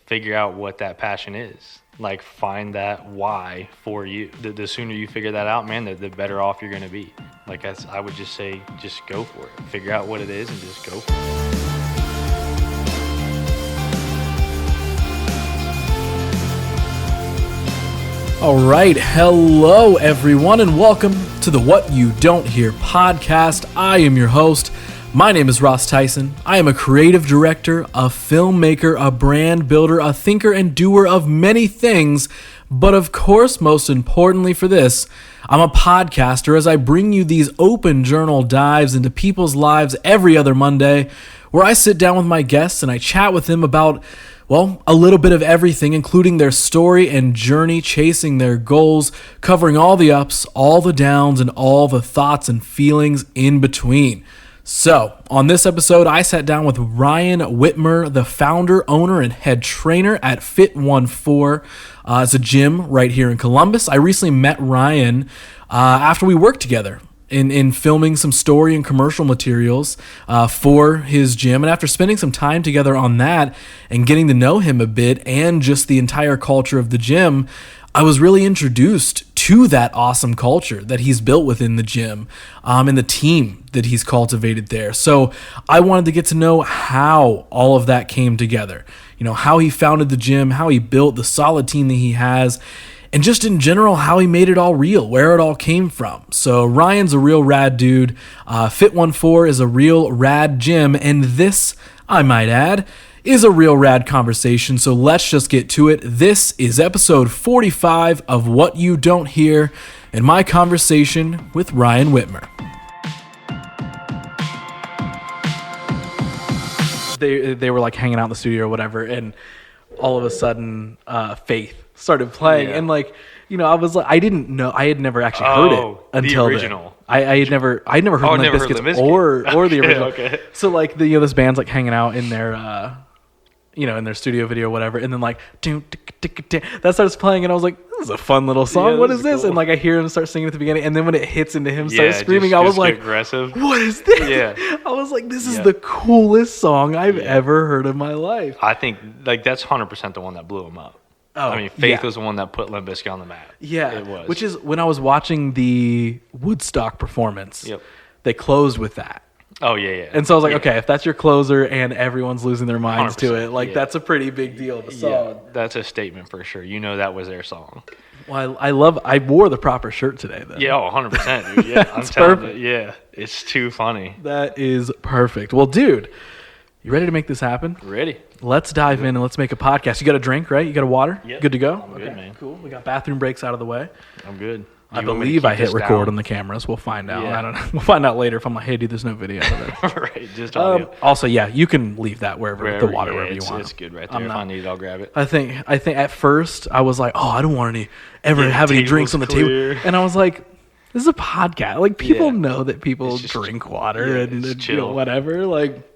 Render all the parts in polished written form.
figure out what that passion is. Like, find that why for you. The sooner you figure that out, man, the better off you're going to be. Like, I would just say, just go for it. Figure out what it is and just go for it. All right, hello everyone, and welcome to the What You Don't Hear podcast. I am your host. My name is Ross Theisen. I am a creative director, a filmmaker, a brand builder, a thinker and doer of many things, but of course, most importantly for this, I'm a podcaster as I bring you these open journal dives into people's lives every other Monday, where I sit down with my guests and I chat with them about, well, a little bit of everything, including their story and journey chasing their goals, covering all the ups, all the downs, and all the thoughts and feelings in between. So, on this episode, I sat down with Ryan Whitmer, the founder, owner, and head trainer at Fit14. It's a gym right here in Columbus. I recently met Ryan after we worked together in filming some story and commercial materials for his gym. And after spending some time together on that and getting to know him a bit and just the entire culture of the gym, I was really introduced to that awesome culture that he's built within the gym and the team that he's cultivated there. So I wanted to get to know how all of that came together. You know, how he founded the gym, how he built the solid team that he has, and just in general, how he made it all real, where it all came from. So Ryan's a real rad dude. Fit14 is a real rad gym. And this, I might add, is a real rad conversation. So let's just get to it. This is episode 45 of What You Don't Hear and my conversation with Ryan Whitmer. They were like hanging out in the studio or whatever, and all of a sudden Faith started playing, and like, you know, I was like, I didn't know, I had never actually heard it until the original. I'd never heard Limp Bizkit or the original. Okay. So like this band's like hanging out in their in their studio video or whatever, and then like that starts playing, and I was like, this is a fun little song. Yeah, what is this? Cool. And like I hear him start singing at the beginning, and then when it hits into him start screaming, I was like, aggressive. What is this? Yeah. I was like, this is the coolest song I've ever heard in my life. I think like that's 100% the one that blew him up. Oh, I mean, Faith was the one that put Limp Bizkit on the map. Yeah, it was. Which is when I was watching the Woodstock performance. Yep. They closed with that. Oh, yeah. And so I was like, okay, if that's your closer and everyone's losing their minds to it, like that's a pretty big deal of a song. Yeah, that's a statement for sure. You know that was their song. Well, I wore the proper shirt today, though. Yeah, 100%, dude. Yeah, I'm telling you. Yeah, it's too funny. That is perfect. Well, dude, you ready to make this happen? Ready. Let's dive in and let's make a podcast. You got a drink, right? You got a water? Yep. Good to go? I'm good, man. Cool. We got bathroom breaks out of the way. I'm good. I believe I hit record on the cameras. We'll find out. Yeah. I don't know. We'll find out later if I'm like, hey, dude, there's no video of it. Right, just audio. Also, yeah, you can leave that wherever the water wherever you want. It's good right there. If I need it, I'll grab it. I think at first I was like, oh, I don't want to have any drinks on the table. And I was like, this is a podcast. Like, people know that people drink water and chill. Whatever. Like,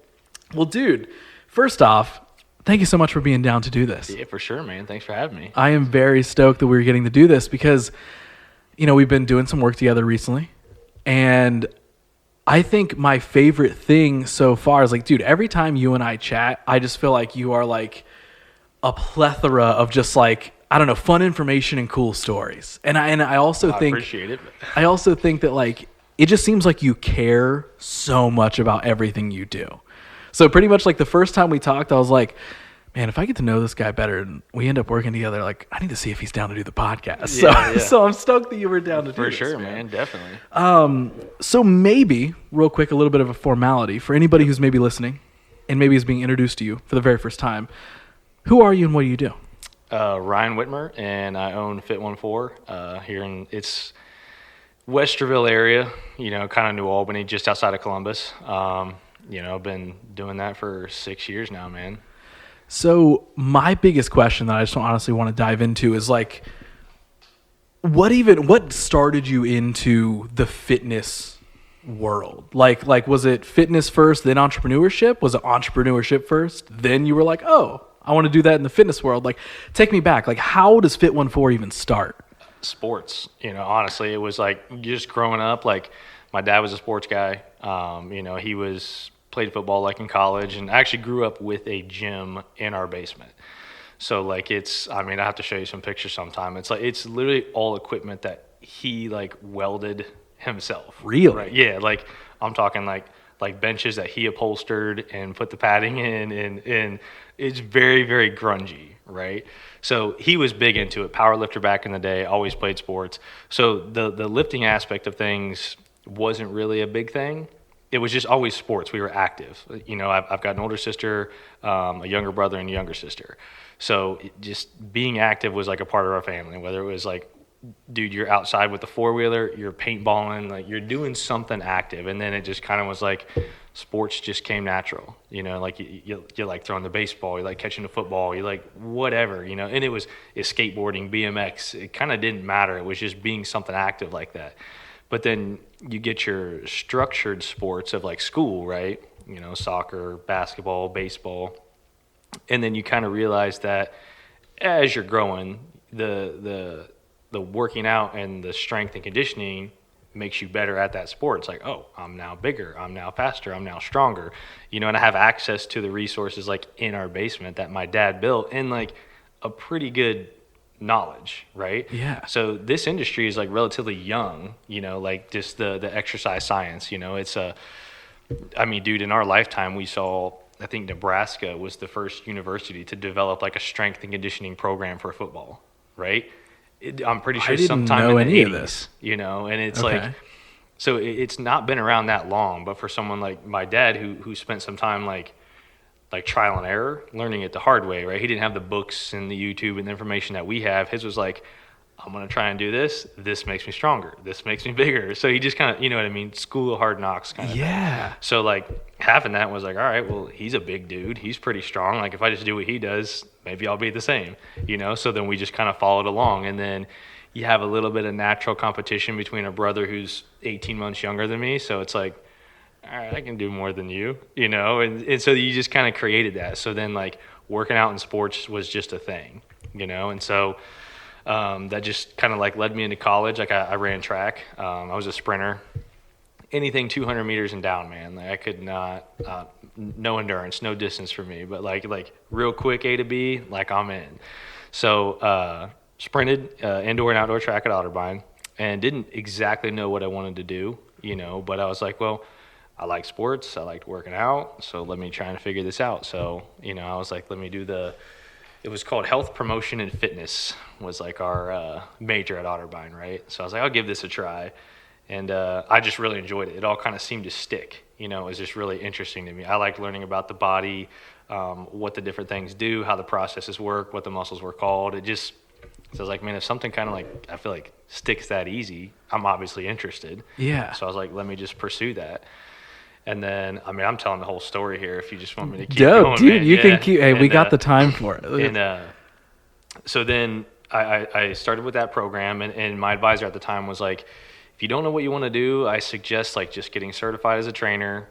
well, dude, first off, thank you so much for being down to do this. Yeah, for sure, man. Thanks for having me. I am very stoked that we're getting to do this because, you know, we've been doing some work together recently. And I think my favorite thing so far is like, dude, every time you and I chat, I just feel like you are like a plethora of just like, I don't know, fun information and cool stories. And I also think, appreciate it. I also think that like, it just seems like you care so much about everything you do. So pretty much like the first time we talked, I was like, man, if I get to know this guy better and we end up working together, like I need to see if he's down to do the podcast. So I'm stoked that you were down to do this. For sure, man, definitely. So maybe, real quick, a little bit of a formality for anybody who's maybe listening and maybe is being introduced to you for the very first time. Who are you and what do you do? Ryan Whitmer, and I own Fit14 here in it's Westerville area, you know, kind of New Albany, just outside of Columbus. You know, I've been doing that for 6 years now, man. So my biggest question that I just honestly want to dive into is like, what started you into the fitness world? Like was it fitness first, then entrepreneurship? Was it entrepreneurship first, then you were like, oh, I want to do that in the fitness world? Like, take me back. Like, how does Fit14 even start? Sports, you know, honestly, it was like just growing up, like my dad was a sports guy. You know, he played football like in college, and actually grew up with a gym in our basement. So like I mean, I have to show you some pictures sometime. It's literally all equipment that he like welded himself. Really? Right? Yeah, like I'm talking like benches that he upholstered and put the padding in, and it's very, very grungy, right? So he was big into it, power lifter back in the day, always played sports. So the lifting aspect of things wasn't really a big thing. It was just always sports. We were active. You know, I've got an older sister, a younger brother, and a younger sister. So just being active was like a part of our family, whether it was like, dude, you're outside with the four-wheeler, you're paintballing, like you're doing something active. And then it just kind of was like sports just came natural, you know, like you like throwing the baseball, you like catching the football, you like whatever, you know, and it's skateboarding, BMX, it kind of didn't matter. It was just being something active like that. But then you get your structured sports of like school, right? You know, soccer, basketball, baseball. And then you kind of realize that as you're growing, the working out and the strength and conditioning makes you better at that sport. It's like, oh, I'm now bigger, I'm now faster, I'm now stronger, you know, and I have access to the resources like in our basement that my dad built and like a pretty good knowledge, right? Yeah. So this industry is like relatively young, you know, like just the exercise science, you know, I mean, dude, in our lifetime, we saw, I think Nebraska was the first university to develop like a strength and conditioning program for football, right? I'm pretty sure sometime in the 80s, of this. You know, and it's Okay. like, so it's not been around that long, but for someone like my dad who spent some time like trial and error, learning it the hard way, right? He didn't have the books and the YouTube and the information that we have. His was like, I'm going to try and do this. This makes me stronger. This makes me bigger. So he just kind of, you know what I mean? School of hard knocks kind of Yeah. thing. So like having that was like, all right, well, he's a big dude. He's pretty strong. Like if I just do what he does, maybe I'll be the same, you know? So then we just kind of followed along. And then you have a little bit of natural competition between a brother who's 18 months younger than me. So it's like, all right, I can do more than you, you know? And so you just kind of created that. So then like working out in sports was just a thing, you know? And so that just kind of like led me into college. Like I ran track. I was a sprinter. Anything 200 meters and down, man. Like I could not, no endurance, no distance for me. But like real quick A to B, like I'm in. So sprinted indoor and outdoor track at Otterbein, and didn't exactly know what I wanted to do, you know. But I was like, well, I like sports. I liked working out. So let me try and figure this out. So, you know, I was like, let me do it was called health promotion and fitness was like our major at Otterbein, right? So I was like, I'll give this a try. And I just really enjoyed it. It all kind of seemed to stick, you know, it was just really interesting to me. I liked learning about the body, what the different things do, how the processes work, what the muscles were called. So I was like, man, if something kind of like, I feel like sticks that easy, I'm obviously interested. Yeah. So I was like, let me just pursue that. And then, I mean, I'm telling the whole story here if you just want me to keep Dope, going. dude, man. you Yeah. can keep, hey, And, we got the time for it. And so then I started with that program, and my advisor at the time was like, if you don't know what you want to do, I suggest like just getting certified as a trainer,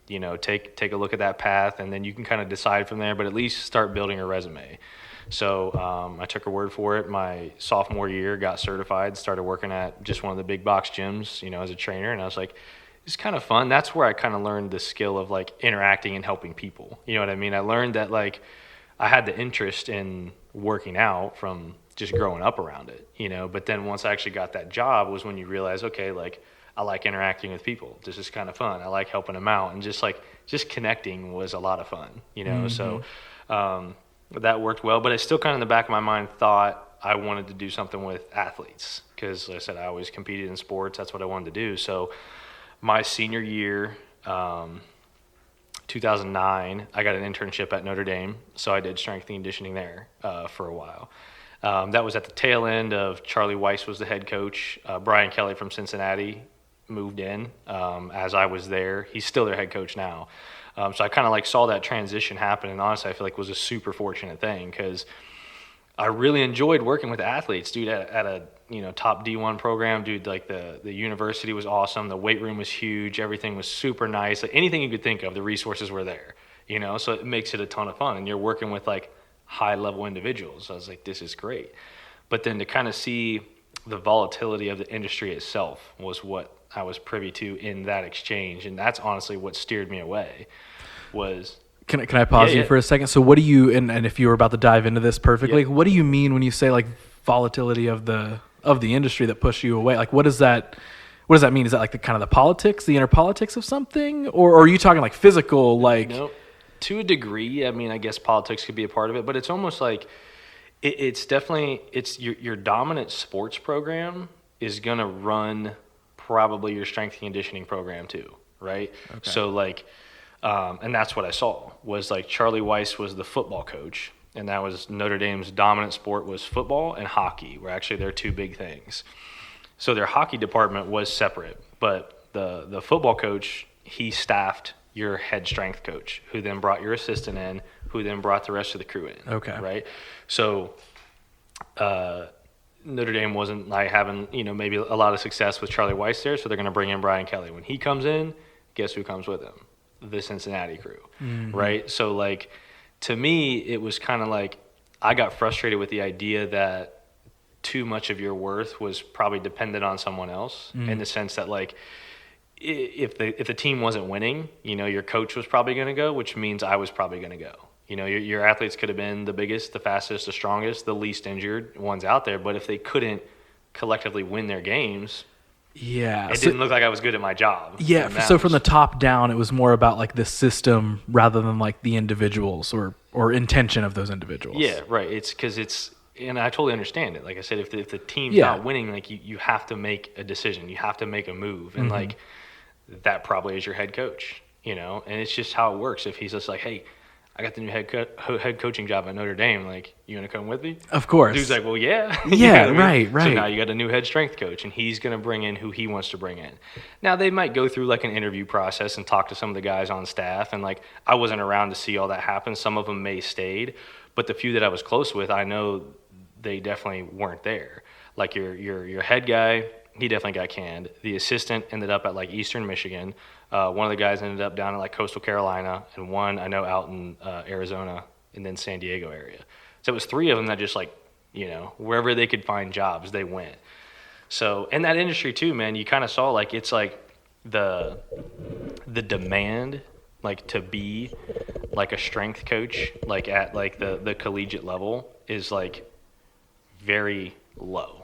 you know, take a look at that path, and then you can kind of decide from there, but at least start building a resume. So I took her word for it. My sophomore year, got certified, started working at just one of the big box gyms, you know, as a trainer, and I was like, it's kind of fun. That's where I kind of learned the skill of like interacting and helping people. You know what I mean? I learned that like I had the interest in working out from just growing up around it, you know, but then once I actually got that job was when you realize, okay, like I like interacting with people. This is kind of fun. I like helping them out, and just connecting was a lot of fun, you know? Mm-hmm. So that worked well, but I still kind of in the back of my mind thought I wanted to do something with athletes because like I said, I always competed in sports. That's what I wanted to do. So my senior year, 2009, I got an internship at Notre Dame, so I did strength and conditioning there for a while. That was at the tail end of Charlie Weiss was the head coach. Brian Kelly from Cincinnati moved in as I was there. He's still their head coach now. So I kind of like saw that transition happen, and honestly, I feel like it was a super fortunate thing because I really enjoyed working with athletes, dude, at a top D1 program, dude. Like the university was awesome. The weight room was huge. Everything was super nice. Like anything you could think of, the resources were there, you know? So it makes it a ton of fun. And you're working with like high level individuals. So I was like, this is great. But then to kind of see the volatility of the industry itself was what I was privy to in that exchange. And that's honestly what steered me away was Can I pause you Yeah. for a second? So what do you, and if you were about to dive into this perfectly, what do you mean when you say like volatility of the industry that push you away? Like what does that mean? Is that like the kind of the politics, the inner politics of something? Or are you talking like physical, like No, to a degree. I mean, I guess politics could be a part of it, but it's almost like it's definitely your dominant sports program is gonna run probably your strength and conditioning program too, right? Okay. So like, and that's what I saw was like Charlie Weiss was the football coach, and that was Notre Dame's dominant sport was football and hockey were actually their two big things. So their hockey department was separate, but the football coach, he staffed your head strength coach, who then brought your assistant in, who then brought the rest of the crew in. Okay. Right? So Notre Dame wasn't like having, maybe a lot of success with Charlie Weiss there, so they're going to bring in Brian Kelly. When he comes in, guess who comes with him? The Cincinnati crew, right? So, like, to me, it was kind of like I got frustrated with the idea that too much of your worth was probably dependent on someone else in the sense that, like, if the team wasn't winning, your coach was probably going to go, which means I was probably going to go. Your athletes could have been the biggest, the fastest, the strongest, the least injured ones out there, but if they couldn't collectively win their games, it didn't look like I was good at my job. Yeah, so from the top down, it was more about like the system rather than like the individuals or intention of those individuals. Yeah, right. It's because and I totally understand it. Like I said, if the team's not winning, like you have to make a decision, you have to make a move, and like that probably is your head coach, and it's just how it works. If he's just like, hey, I got the new head coaching job at Notre Dame. Like, you want to come with me? Of course. Dude's like, well, yeah. Yeah, right. So now you got a new head strength coach, and he's going to bring in who he wants to bring in. Now, they might go through, like, an interview process and talk to some of the guys on staff. And, like, I wasn't around to see all that happen. Some of them may stayed. But the few that I was close with, I know they definitely weren't there. Like, your head guy, he definitely got canned. The assistant ended up at, like, Eastern Michigan. One of the guys ended up down in like coastal Carolina, and one I know out in Arizona and then San Diego area. So it was three of them that just like, wherever they could find jobs, they went. So in that industry too, man, you kind of saw like it's like the demand like to be like a strength coach like at like the collegiate level is like very low.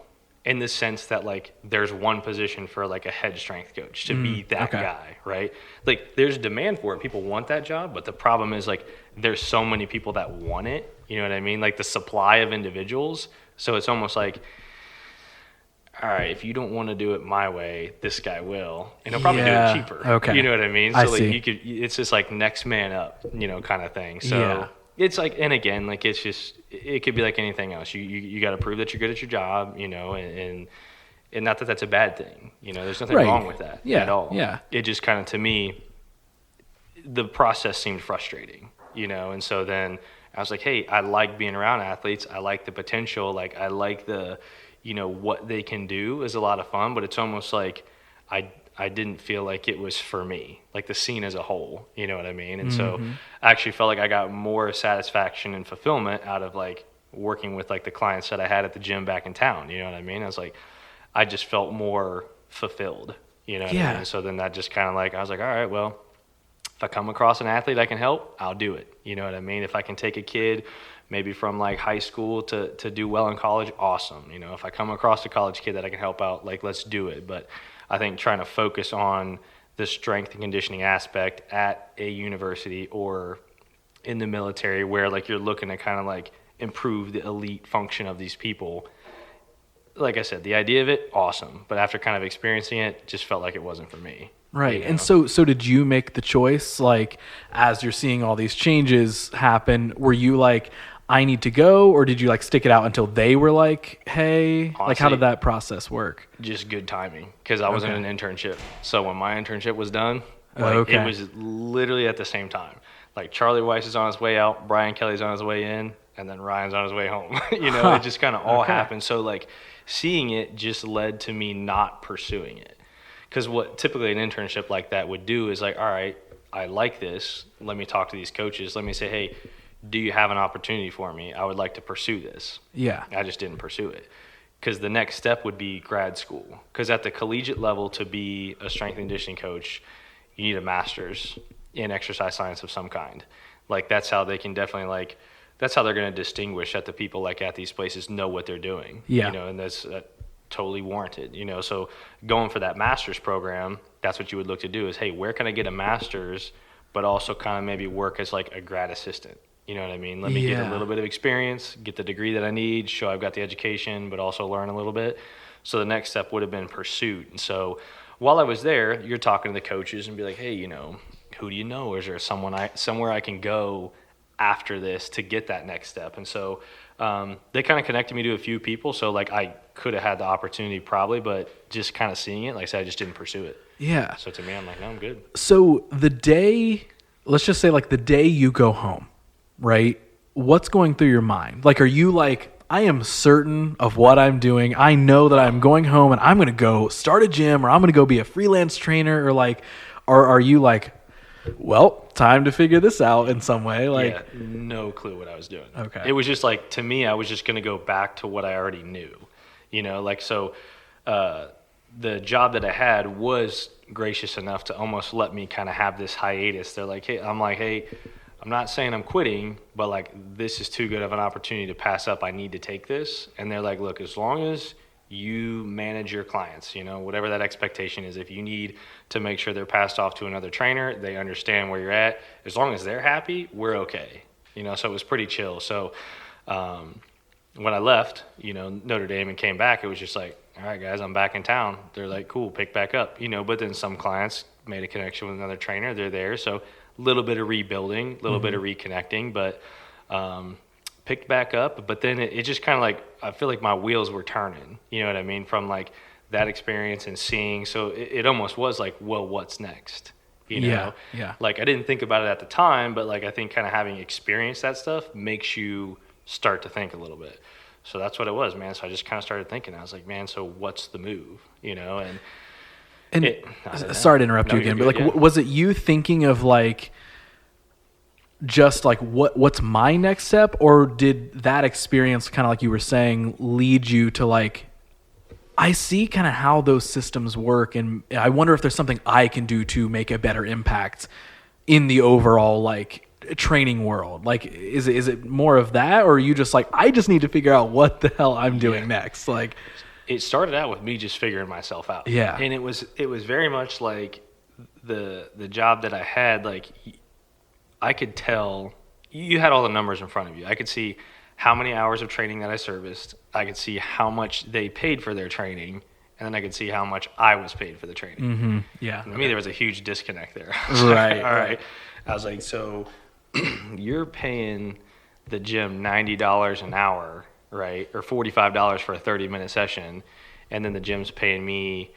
In the sense that, like, there's one position for, like, a head strength coach to be that guy, right? Like, there's demand for it. People want that job, but the problem is, like, there's so many people that want it. You know what I mean? Like, the supply of individuals. So it's almost like, all right, if you don't want to do it my way, this guy will. And he'll probably do it cheaper. Okay. You know what I mean? So, I like, see. it's just, like, next man up, kind of thing. So it's like, and again, like, it's just, it could be like anything else. You got to prove that you're good at your job, and not that that's a bad thing. There's nothing wrong with that at all. Yeah. It just kind of, to me, the process seemed frustrating, and so then I was like, hey, I like being around athletes. I like the potential. Like, I like the, what they can do is a lot of fun, but it's almost like I didn't feel like it was for me, like the scene as a whole, you know what I mean? And so I actually felt like I got more satisfaction and fulfillment out of like working with like the clients that I had at the gym back in town, you know what I mean? I was like, I just felt more fulfilled, you know what I mean? So then that just kind of like, I was like, all right, well, if I come across an athlete I can help, I'll do it, you know what I mean? If I can take a kid maybe from like high school to do well in college, awesome. If I come across a college kid that I can help out, like, let's do it. But I think trying to focus on the strength and conditioning aspect at a university or in the military where like you're looking to kind of like improve the elite function of these people. Like I said, the idea of it, awesome. But after kind of experiencing it, just felt like it wasn't for me. Right. And so did you make the choice, like, as you're seeing all these changes happen, were you like, I need to go, or did you like stick it out until they were like, hey? Honestly, like, how did that process work? Just good timing, because I was in an internship. So when my internship was done, like, it was literally at the same time. Like, Charlie Weiss is on his way out, Brian Kelly's on his way in, and then Ryan's on his way home. It just kind of all happened. So like seeing it just led to me not pursuing it. Because what typically an internship like that would do is like, all right, I like this. Let me talk to these coaches. Let me say, hey, do you have an opportunity for me? I would like to pursue this. Yeah. I just didn't pursue it. Because the next step would be grad school. Because at the collegiate level, to be a strength and conditioning coach, you need a master's in exercise science of some kind. Like that's how they can definitely that's how they're going to distinguish that the people like at these places know what they're doing. Yeah. You know, and that's totally warranted. You know, so going for that master's program, that's what you would look to do is, hey, where can I get a master's, but also kind of maybe work as like a grad assistant. You know what I mean? Let me get a little bit of experience, get the degree that I need, show I've got the education, but also learn a little bit. So the next step would have been pursuit. And so while I was there, you're talking to the coaches and be like, hey, you know, who do you know? Or is there somewhere I can go after this to get that next step? And so they kind of connected me to a few people. So like I could have had the opportunity probably, but just kind of seeing it, like I said, I just didn't pursue it. Yeah. So to me, I'm like, no, I'm good. So the day, let's just say like the day you go home, right? What's going through your mind? Like, are you like, I am certain of what I'm doing. I know that I'm going home and I'm going to go start a gym, or I'm going to go be a freelance trainer, or like, or are you like, well, time to figure this out in some way? Like, yeah, no clue what I was doing. Okay. It was just like, to me, I was just going to go back to what I already knew, you know, like, so the job that I had was gracious enough to almost let me kind of have this hiatus. They're like, hey, I'm not saying I'm quitting, but like this is too good of an opportunity to pass up. I need to take this. And they're like, look, as long as you manage your clients, you know, whatever that expectation is, if you need to make sure they're passed off to another trainer, they understand where you're at. As long as they're happy, we're okay. You know, so it was pretty chill. So when I left, you know, Notre Dame and came back, it was just like, all right, guys, I'm back in town. They're like, cool, pick back up. You know, but then some clients made a connection with another trainer. They're there. So a little bit of rebuilding, a little bit of reconnecting, but picked back up. But then it just kind of like, I feel like my wheels were turning, you know what I mean? From like that experience and seeing. So it almost was like, well, what's next? You know? Yeah. Like I didn't think about it at the time, but like I think kind of having experienced that stuff makes you start to think a little bit. So that's what it was, man. So I just kind of started thinking. I was like, man, so what's the move? You know, and sorry to interrupt you again, but like, was it you thinking of like, just like what's my next step, or did that experience, kind of like you were saying, lead you to like, I see kind of how those systems work, and I wonder if there's something I can do to make a better impact in the overall like training world? Like, is it more of that, or are you just like, I just need to figure out what the hell I'm doing next? Like, it started out with me just figuring myself out. Yeah. And it was very much like the job that I had, like I could tell you had all the numbers in front of you. I could see how many hours of training that I serviced. I could see how much they paid for their training, and then I could see how much I was paid for the training. Mm-hmm. Yeah. To me, there was a huge disconnect there. Right. All right. I was like, so you're paying the gym $90 an hour, right? Or $45 for a 30-minute session, and then the gym's paying me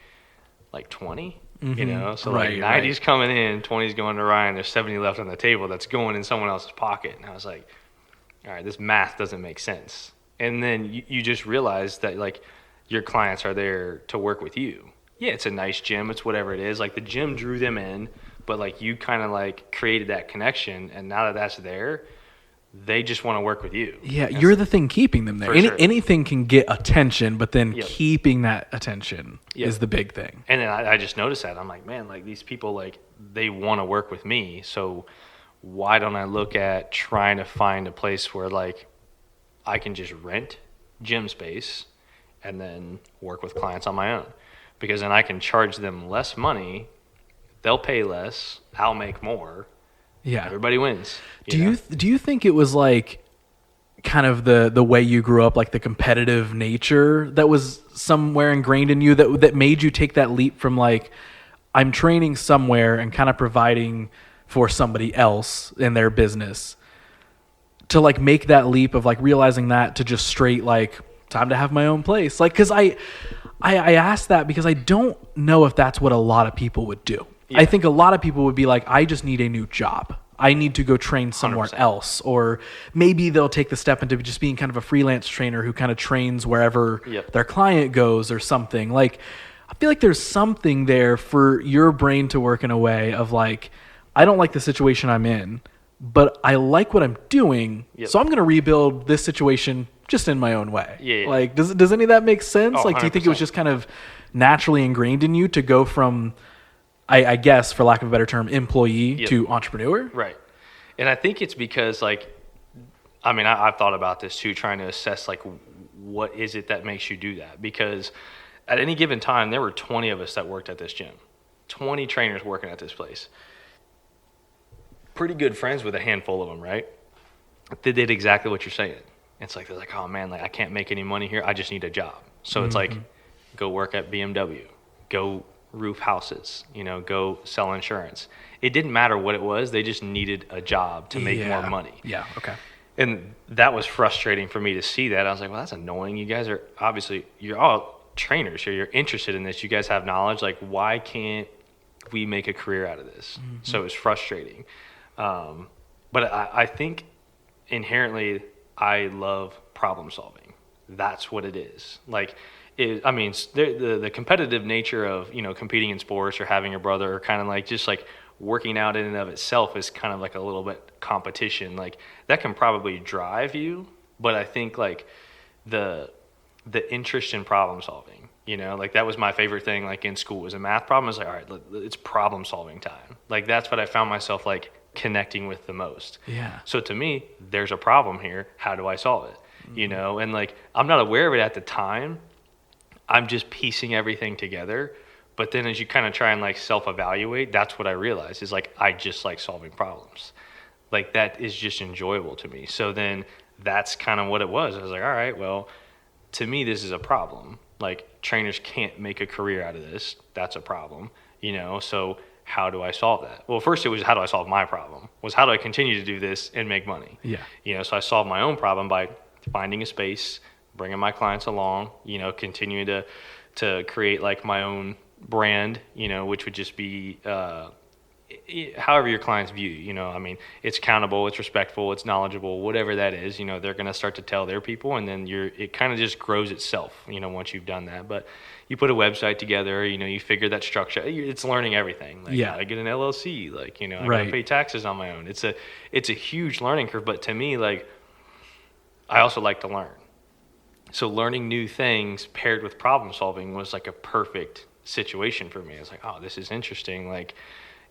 like 20, you know? So like 90's coming in, 20's going to Ryan, there's 70 left on the table that's going in someone else's pocket. And I was like, all right, this math doesn't make sense. And then you just realize that like your clients are there to work with you. Yeah, it's a nice gym, it's whatever it is. Like the gym drew them in, but like you kind of like created that connection, and now that that's there, they just want to work with you. Yeah, you're the thing keeping them there. Anything can get attention, but then keeping that attention is the big thing. And then I just noticed that. I'm like, man, like these people, like they want to work with me. So why don't I look at trying to find a place where like I can just rent gym space and then work with clients on my own? Because then I can charge them less money. They'll pay less. I'll make more. Yeah. Everybody wins. Do you think it was like kind of the way you grew up, like the competitive nature that was somewhere ingrained in you that made you take that leap from like, I'm training somewhere and kind of providing for somebody else in their business, to like make that leap of like realizing that to just straight like, time to have my own place? Like, because I asked that because I don't know if that's what a lot of people would do. Yeah. I think a lot of people would be like, I just need a new job. I need to go train somewhere 100%. else. Or maybe they'll take the step into just being kind of a freelance trainer who kind of trains wherever their client goes or something. Like, I feel like there's something there for your brain to work in a way of like, I don't like the situation I'm in, but I like what I'm doing. So I'm going to rebuild this situation just in my own way. Yeah. Like, does any of that make sense? Oh, like, do you think it was just kind of naturally ingrained in you to go from, I guess, for lack of a better term, employee to entrepreneur? Right. And I think it's because like, I mean, I've thought about this too, trying to assess like what is it that makes you do that? Because at any given time, there were 20 of us that worked at this gym, 20 trainers working at this place. Pretty good friends with a handful of them, right? They did exactly what you're saying. It's like, they're like, oh man, like I can't make any money here. I just need a job. So it's like, go work at BMW, go roof houses, go sell insurance. It didn't matter what it was. They just needed a job to make more money. Yeah. Okay. And that was frustrating for me to see that. I was like, well, that's annoying. You guys are obviously, you're all trainers here. You're interested in this. You guys have knowledge. Like, why can't we make a career out of this? So it was frustrating. But I think inherently I love problem solving. That's what it is. Like, the competitive nature of, competing in sports or having a brother, or kind of like just like working out in and of itself is kind of like a little bit competition. Like, that can probably drive you, but I think like the interest in problem solving, like that was my favorite thing. Like in school, was a math problem. I was like, all right, it's problem solving time. Like, that's what I found myself like connecting with the most. Yeah. So to me, there's a problem here. How do I solve it? And like, I'm not aware of it at the time. I'm just piecing everything together. But then as you kind of try and like self-evaluate, that's what I realized is like, I just like solving problems. Like, that is just enjoyable to me. So then that's kind of what it was. I was like, all right, well, to me, this is a problem. Like, trainers can't make a career out of this. That's a problem, so how do I solve that? Well, first it was, how do I solve my problem? Was, how do I continue to do this and make money? Yeah. So I solved my own problem by finding a space, bringing my clients along, continuing to create like my own brand, which would just be however your clients view you. I mean, it's accountable, it's respectful, it's knowledgeable, whatever that is. They're going to start to tell their people, and then it kind of just grows itself, once you've done that. But you put a website together, you figure that structure. It's learning everything. Like, I get an LLC, like, I got to pay taxes on my own. It's a huge learning curve. But to me, like, I also like to learn. So learning new things paired with problem solving was like a perfect situation for me. It's like, oh, this is interesting. Like,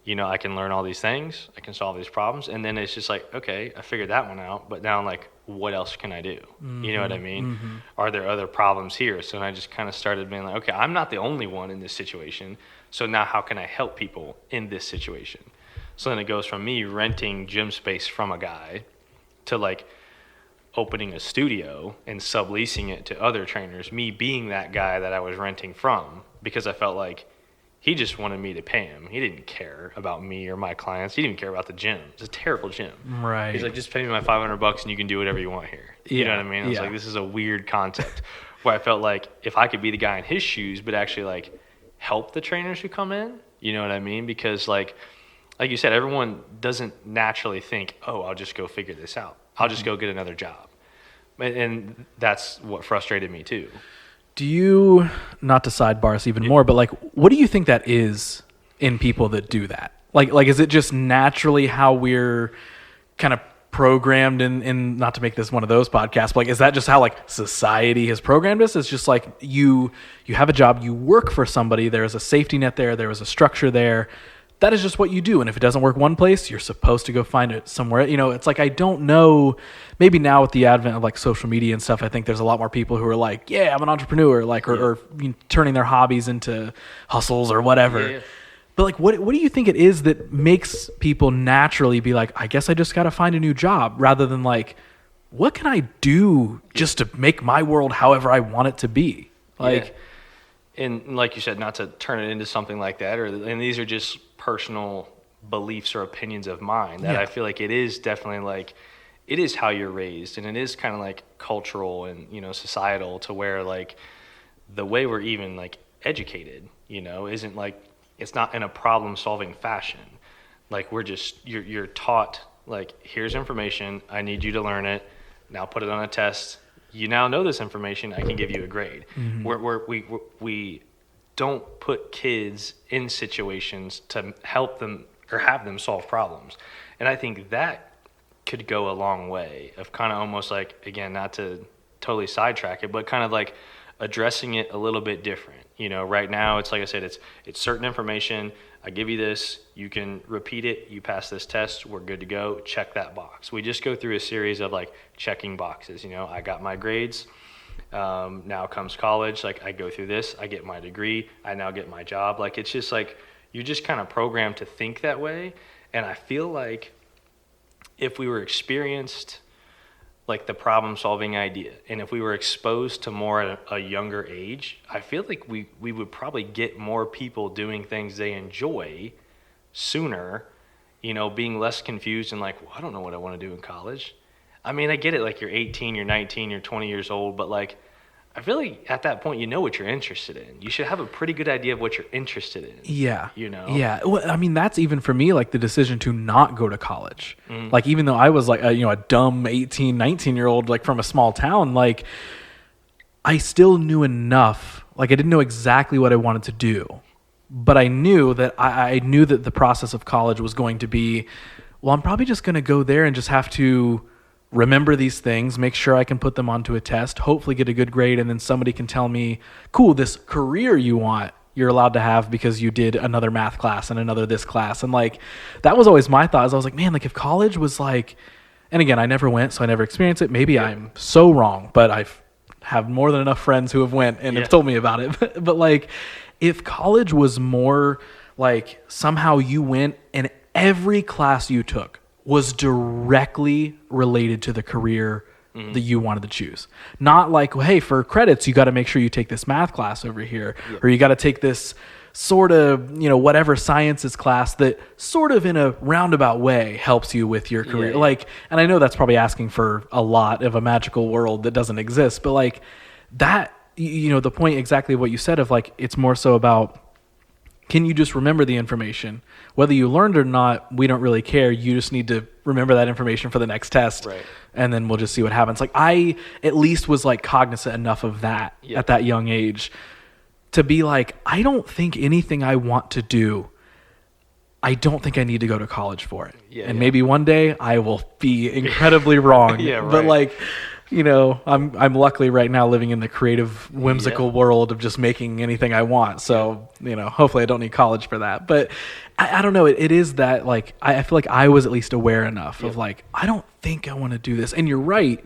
I can learn all these things. I can solve these problems. And then it's just like, okay, I figured that one out. But now, like, what else can I do? You know what I mean? Are there other problems here? So then I just kind of started being like, okay, I'm not the only one in this situation. So now how can I help people in this situation? So then it goes from me renting gym space from a guy to like opening a studio and subleasing it to other trainers, me being that guy that I was renting from, because I felt like he just wanted me to pay him. He didn't care about me or my clients. He didn't care about the gym. It's a terrible gym. Right. He's like, just pay me my $500 and you can do whatever you want here. You know what I mean? I was like, this is a weird concept where I felt like if I could be the guy in his shoes, but actually like help the trainers who come in, you know what I mean? Because like you said, everyone doesn't naturally think, oh, I'll just go figure this out. I'll just go get another job. And that's what frustrated me too. Do you, not to sidebar us even more, but like, what do you think that is in people that do that? Like, is it just naturally how we're kind of programmed in, not to make this one of those podcasts, but like, is that just how like society has programmed us? It's just like you have a job, you work for somebody, there is a safety net there is a structure there. That is just what you do. And if it doesn't work one place, you're supposed to go find it somewhere. It's like, I don't know, maybe now with the advent of like social media and stuff, I think there's a lot more people who are like, yeah, I'm an entrepreneur, like, or turning their hobbies into hustles or whatever. Yeah. But like, what do you think it is that makes people naturally be like, I guess I just got to find a new job, rather than like, what can I do just to make my world however I want it to be? Like, and like you said, not to turn it into something like that, and these are just personal beliefs or opinions of mine that I feel like it is definitely like, it is how you're raised, and it is kind of like cultural and, societal, to where like the way we're even like educated, isn't like, it's not in a problem solving fashion. Like, we're just, you're taught like, here's information, I need you to learn it, now put it on a test. You now know this information, I can give you a grade. We don't put kids in situations to help them or have them solve problems. And I think that could go a long way of kind of almost like, again, not to totally sidetrack it, but kind of like addressing it a little bit different. Right now it's like I said, it's certain information. I give you this, you can repeat it, you pass this test, we're good to go, check that box. We just go through a series of like checking boxes. I got my grades. Now comes college. Like I go through this, I get my degree, I now get my job. Like it's just like you're just kind of programmed to think that way. And I feel like if we were experienced, like the problem solving idea, and if we were exposed to more at a younger age, I feel like we would probably get more people doing things they enjoy sooner, being less confused and like, well, I don't know what I want to do in college. I mean, I get it, like you're 18, you're 19, you're 20 years old, but like I feel like at that point you know what you're interested in. You should have a pretty good idea of what you're interested in. Yeah. Yeah. Well, I mean, that's even for me, like the decision to not go to college. Mm-hmm. Like even though I was like a dumb 18, 19-year-old like from a small town, like I still knew enough. Like I didn't know exactly what I wanted to do, but I knew that I knew that the process of college was going to be, well, I'm probably just going to go there and just have to remember these things, make sure I can put them onto a test, hopefully get a good grade, and then somebody can tell me, cool, this career you want, you're allowed to have because you did another math class and another this class. And like, that was always my thought. I was like, man, like if college was like, and again, I never went, so I never experienced it. Maybe I'm so wrong, but I've have more than enough friends who have went and have told me about it. But like, if college was more like somehow you went and every class you took was directly related to the career that you wanted to choose. Not like, well, hey, for credits, you got to make sure you take this math class over here, or you got to take this sort of, whatever sciences class that sort of in a roundabout way helps you with your career. Like, and I know that's probably asking for a lot of a magical world that doesn't exist, but like that, the point exactly what you said of like, it's more so about, can you just remember the information? Whether you learned or not, we don't really care. You just need to remember that information for the next test. Right. And then we'll just see what happens. Like I at least was like cognizant enough of that at that young age to be like, I don't think anything I want to do, I don't think I need to go to college for it. Maybe one day I will be incredibly wrong. But like, I'm luckily right now living in the creative, whimsical world of just making anything I want. So, hopefully I don't need college for that. But I don't know. It is that like, I feel like I was at least aware enough of like, I don't think I want to do this. And you're right.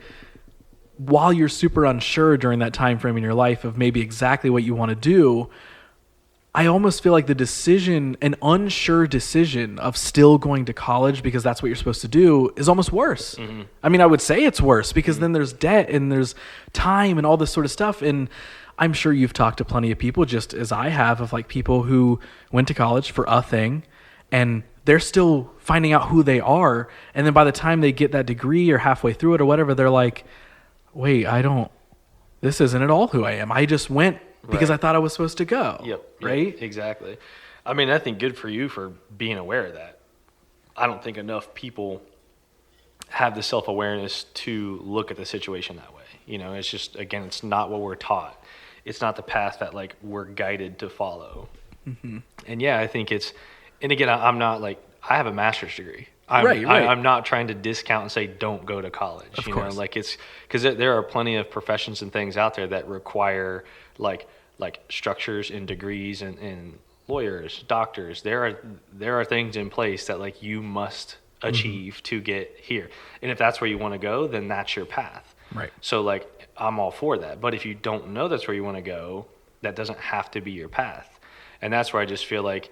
While you're super unsure during that time frame in your life of maybe exactly what you want to do, I almost feel like the decision, an unsure decision of still going to college because that's what you're supposed to do, is almost worse. Mm-hmm. I mean, I would say it's worse because then there's debt and there's time and all this sort of stuff. And I'm sure you've talked to plenty of people, just as I have, of like people who went to college for a thing and they're still finding out who they are. And then by the time they get that degree or halfway through it or whatever, they're like, wait, this isn't at all who I am. I just went because I thought I was supposed to go. Right? Exactly. I mean, I think good for you for being aware of that. I don't think enough people have the self-awareness to look at the situation that way. It's just, again, it's not what we're taught. It's not the path that like we're guided to follow. Mm-hmm. And I think and again, I'm not like, I have a master's degree. I'm not trying to discount and say don't go to college. Of course. Like it's because there are plenty of professions and things out there that require like structures and degrees and lawyers, doctors. There are things in place that like you must achieve to get here. And if that's where you want to go, then that's your path. Right. So like I'm all for that. But if you don't know that's where you want to go, that doesn't have to be your path. And that's where I just feel like,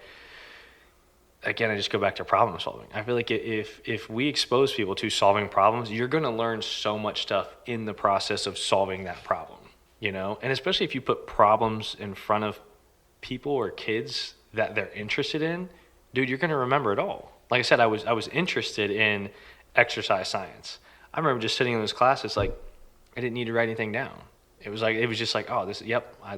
again, I just go back to problem solving. I feel like if we expose people to solving problems, you're going to learn so much stuff in the process of solving that problem, And especially if you put problems in front of people or kids that they're interested in, dude, you're going to remember it all. Like I said, I was interested in exercise science. I remember just sitting in those classes, like I didn't need to write anything down. It was just like, oh,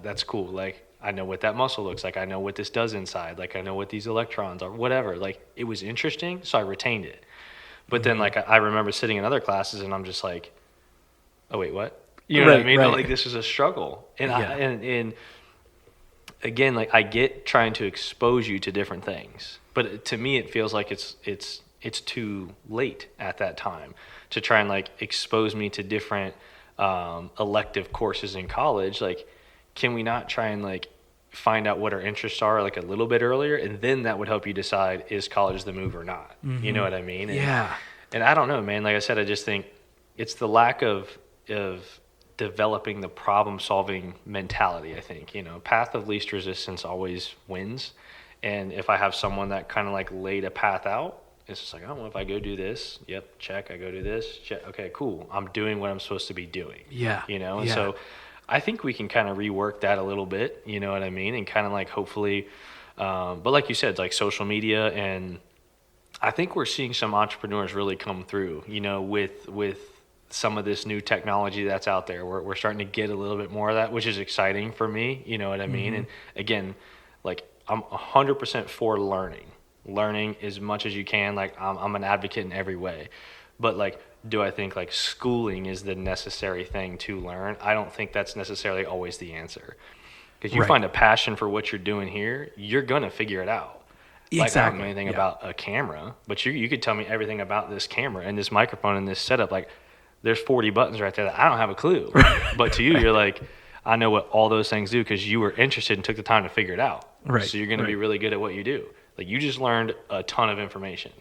that's cool. Like, I know what that muscle looks like. I know what this does inside. Like, I know what these electrons are, whatever. Like, it was interesting, so I retained it. But then, like, I remember sitting in other classes, and I'm just like, oh, wait, what? You know what I mean? Right. Like, this is a struggle. And, and again, like, I get trying to expose you to different things. But to me, it feels like it's too late at that time to try and, like, expose me to different elective courses in college. Like, can we not try and like find out what our interests are like a little bit earlier, and then that would help you decide, is college the move or not? You know what I mean? And I don't know, man. Like I said, I just think it's the lack of developing the problem solving mentality. I think, path of least resistance always wins. And if I have someone that kind of like laid a path out, it's just like, oh, well, if I go do this, yep, check. I go do this, check. Okay, cool. I'm doing what I'm supposed to be doing. And so I think we can kind of rework that a little bit, you know what I mean? And kind of like hopefully, but like you said, like social media, and I think we're seeing some entrepreneurs really come through, with some of this new technology that's out there. We're starting to get a little bit more of that, which is exciting for me, you know what I mean? And again, like I'm 100% for learning as much as you can. Like I'm an advocate in every way, but like, do I think like schooling is the necessary thing to learn? I don't think that's necessarily always the answer. Because you find a passion for what you're doing here, you're going to figure it out. Like, I don't know anything about a camera, but you could tell me everything about this camera and this microphone and this setup. Like, there's 40 buttons right there that I don't have a clue. But to you, you're like, I know what all those things do because you were interested and took the time to figure it out. So you're going to be really good at what you do. Like, you just learned a ton of information,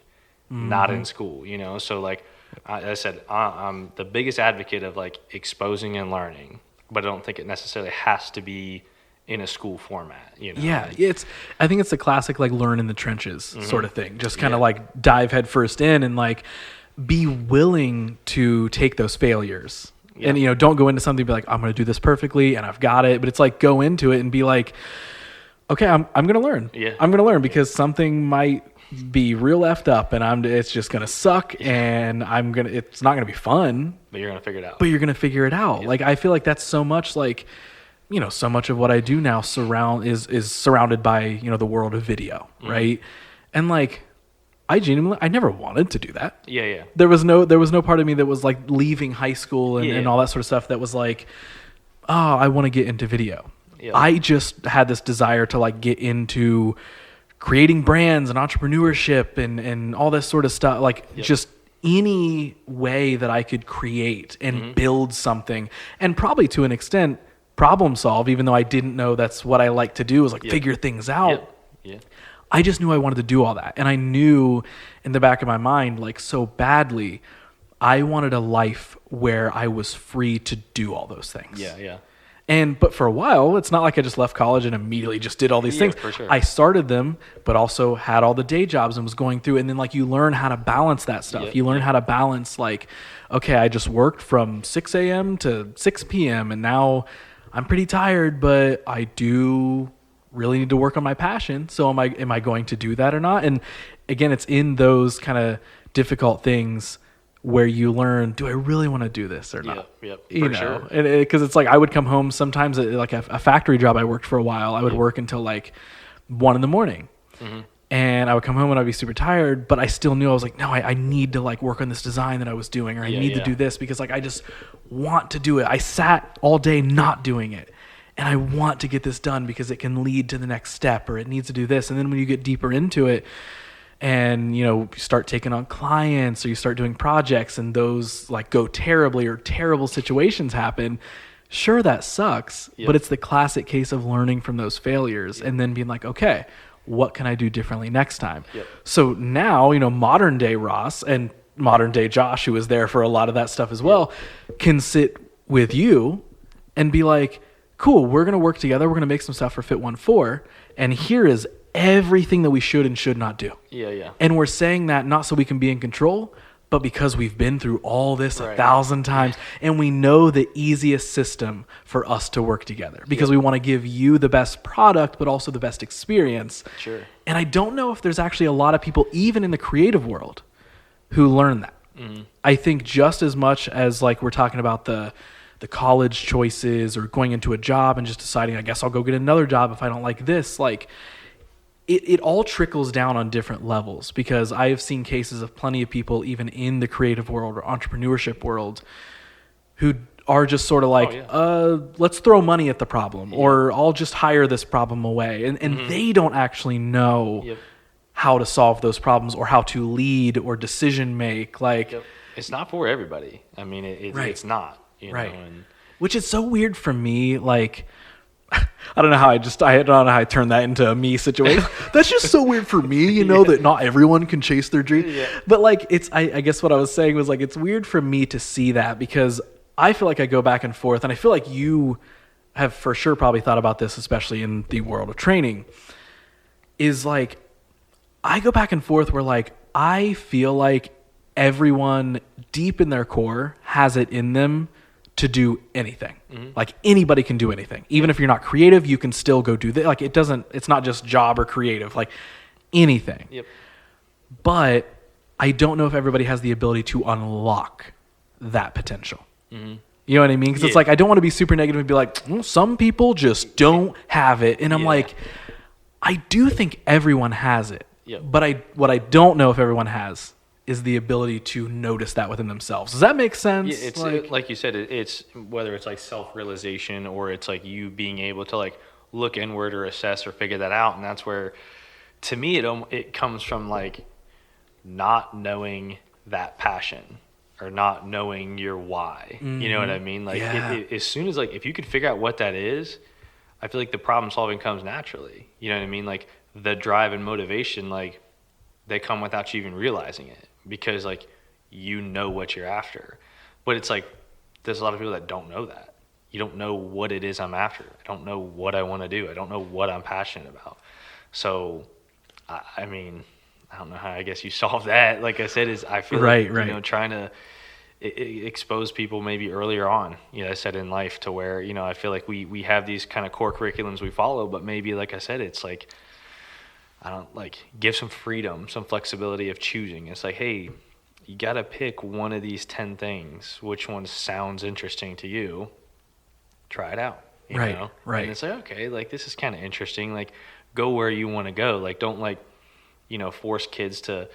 not in school, So, like, I said, I'm the biggest advocate of like exposing and learning, but I don't think it necessarily has to be in a school format. I think it's the classic like learn in the trenches sort of thing. Just kind of like dive headfirst in and like be willing to take those failures. And don't go into something and be like, I'm going to do this perfectly and I've got it. But it's like go into it and be like, okay, I'm going to learn. I'm going to learn because something might be real effed up and it's just gonna suck and it's not gonna be fun, but you're gonna figure it out. Like I feel like that's so much like so much of what I do now is surrounded by the world of video, right? And like I never wanted to do that. There was no part of me that was like leaving high school and all that sort of stuff that was like, oh, I want to get into video. I just had this desire to like get into creating brands and entrepreneurship and all this sort of stuff, like just any way that I could create and build something and probably to an extent problem solve, even though I didn't know that's what I like to do, was like figure things out. I just knew I wanted to do all that. And I knew in the back of my mind, like so badly, I wanted a life where I was free to do all those things. But for a while, it's not like I just left college and immediately just did all these things. For sure. I started them, but also had all the day jobs and was going through. And then like you learn how to balance that stuff. You learn how to balance like, okay, I just worked from 6 a.m. to 6 p.m. and now I'm pretty tired, but I do really need to work on my passion. So am I going to do that or not? And again, it's in those kind of difficult things where you learn, do I really want to do this or not? For sure. Because it's like I would come home sometimes at like a factory job I worked for a while. I would work until like 1 a.m. And I would come home and I'd be super tired, but I still knew I was like, no, I need to like work on this design that I was doing, or I need to do this because like I just want to do it. I sat all day not doing it. And I want to get this done because it can lead to the next step, or it needs to do this. And then when you get deeper into it, and you start taking on clients or you start doing projects and those like go terribly or terrible situations happen, sure, that sucks, but it's the classic case of learning from those failures and then being like, okay, what can I do differently next time? So now, modern day Ross and modern day Josh, who was there for a lot of that stuff as well, can sit with you and be like, cool, we're going to work together. We're going to make some stuff for Fit14, and here is everything that we should and should not do. And we're saying that not so we can be in control, but because we've been through all this 1,000 times and we know the easiest system for us to work together because we want to give you the best product, but also the best experience. And I don't know if there's actually a lot of people, even in the creative world, who learn that. I think just as much as like we're talking about the college choices or going into a job and just deciding, I guess I'll go get another job if I don't like this, like it all trickles down on different levels, because I have seen cases of plenty of people, even in the creative world or entrepreneurship world, who are just sort of like, let's throw money at the problem, or I'll just hire this problem away. And they don't actually know how to solve those problems or how to lead or decision make. Like, it's not for everybody. I mean, it's not, and which is so weird for me. Like, I don't know how I don't know how I turned that into a me situation. That's just so weird for me, you know, that not everyone can chase their dream. Yeah. But like, I guess what I was saying was like, it's weird for me to see that because I feel like I go back and forth, and I feel like you have for sure probably thought about this, especially in the world of training, is like, I go back and forth where like, I feel like everyone deep in their core has it in them to do anything. Like anybody can do anything. Even if you're not creative, you can still go do that. Like it's not just job or creative, like anything. Yep. But I don't know if everybody has the ability to unlock that potential. You know what I mean? Because it's like, I don't want to be super negative and be like, well, some people just don't have it. And I'm like, I do think everyone has it. Yep. But what I don't know if everyone has is the ability to notice that within themselves. Does that make sense? Yeah, it's like you said, it's whether it's like self-realization or it's like you being able to like look inward or assess or figure that out. And that's where, to me, it comes from like not knowing that passion or not knowing your why. You know what I mean? Like as soon as like, if you could figure out what that is, I feel like the problem solving comes naturally. You know what I mean? Like the drive and motivation, like they come without you even realizing it. Because like you know what you're after, but it's like there's a lot of people that don't know that. You don't know what it is I'm after. I don't know what I want to do. I don't know what I'm passionate about. So I mean, I don't know how I guess you solve that. Like I said, is I feel like you know, trying to expose people maybe earlier on, you know, I said in life, to where, you know, I feel like we have these kind of core curriculums we follow, but maybe like I said, it's like, I don't like give some freedom, some flexibility of choosing. It's like, hey, you got to pick one of these 10 things. Which one sounds interesting to you? Try it out. You know? Right. And it's like, okay, like this is kind of interesting. Like go where you want to go. Like don't like, you know, force kids to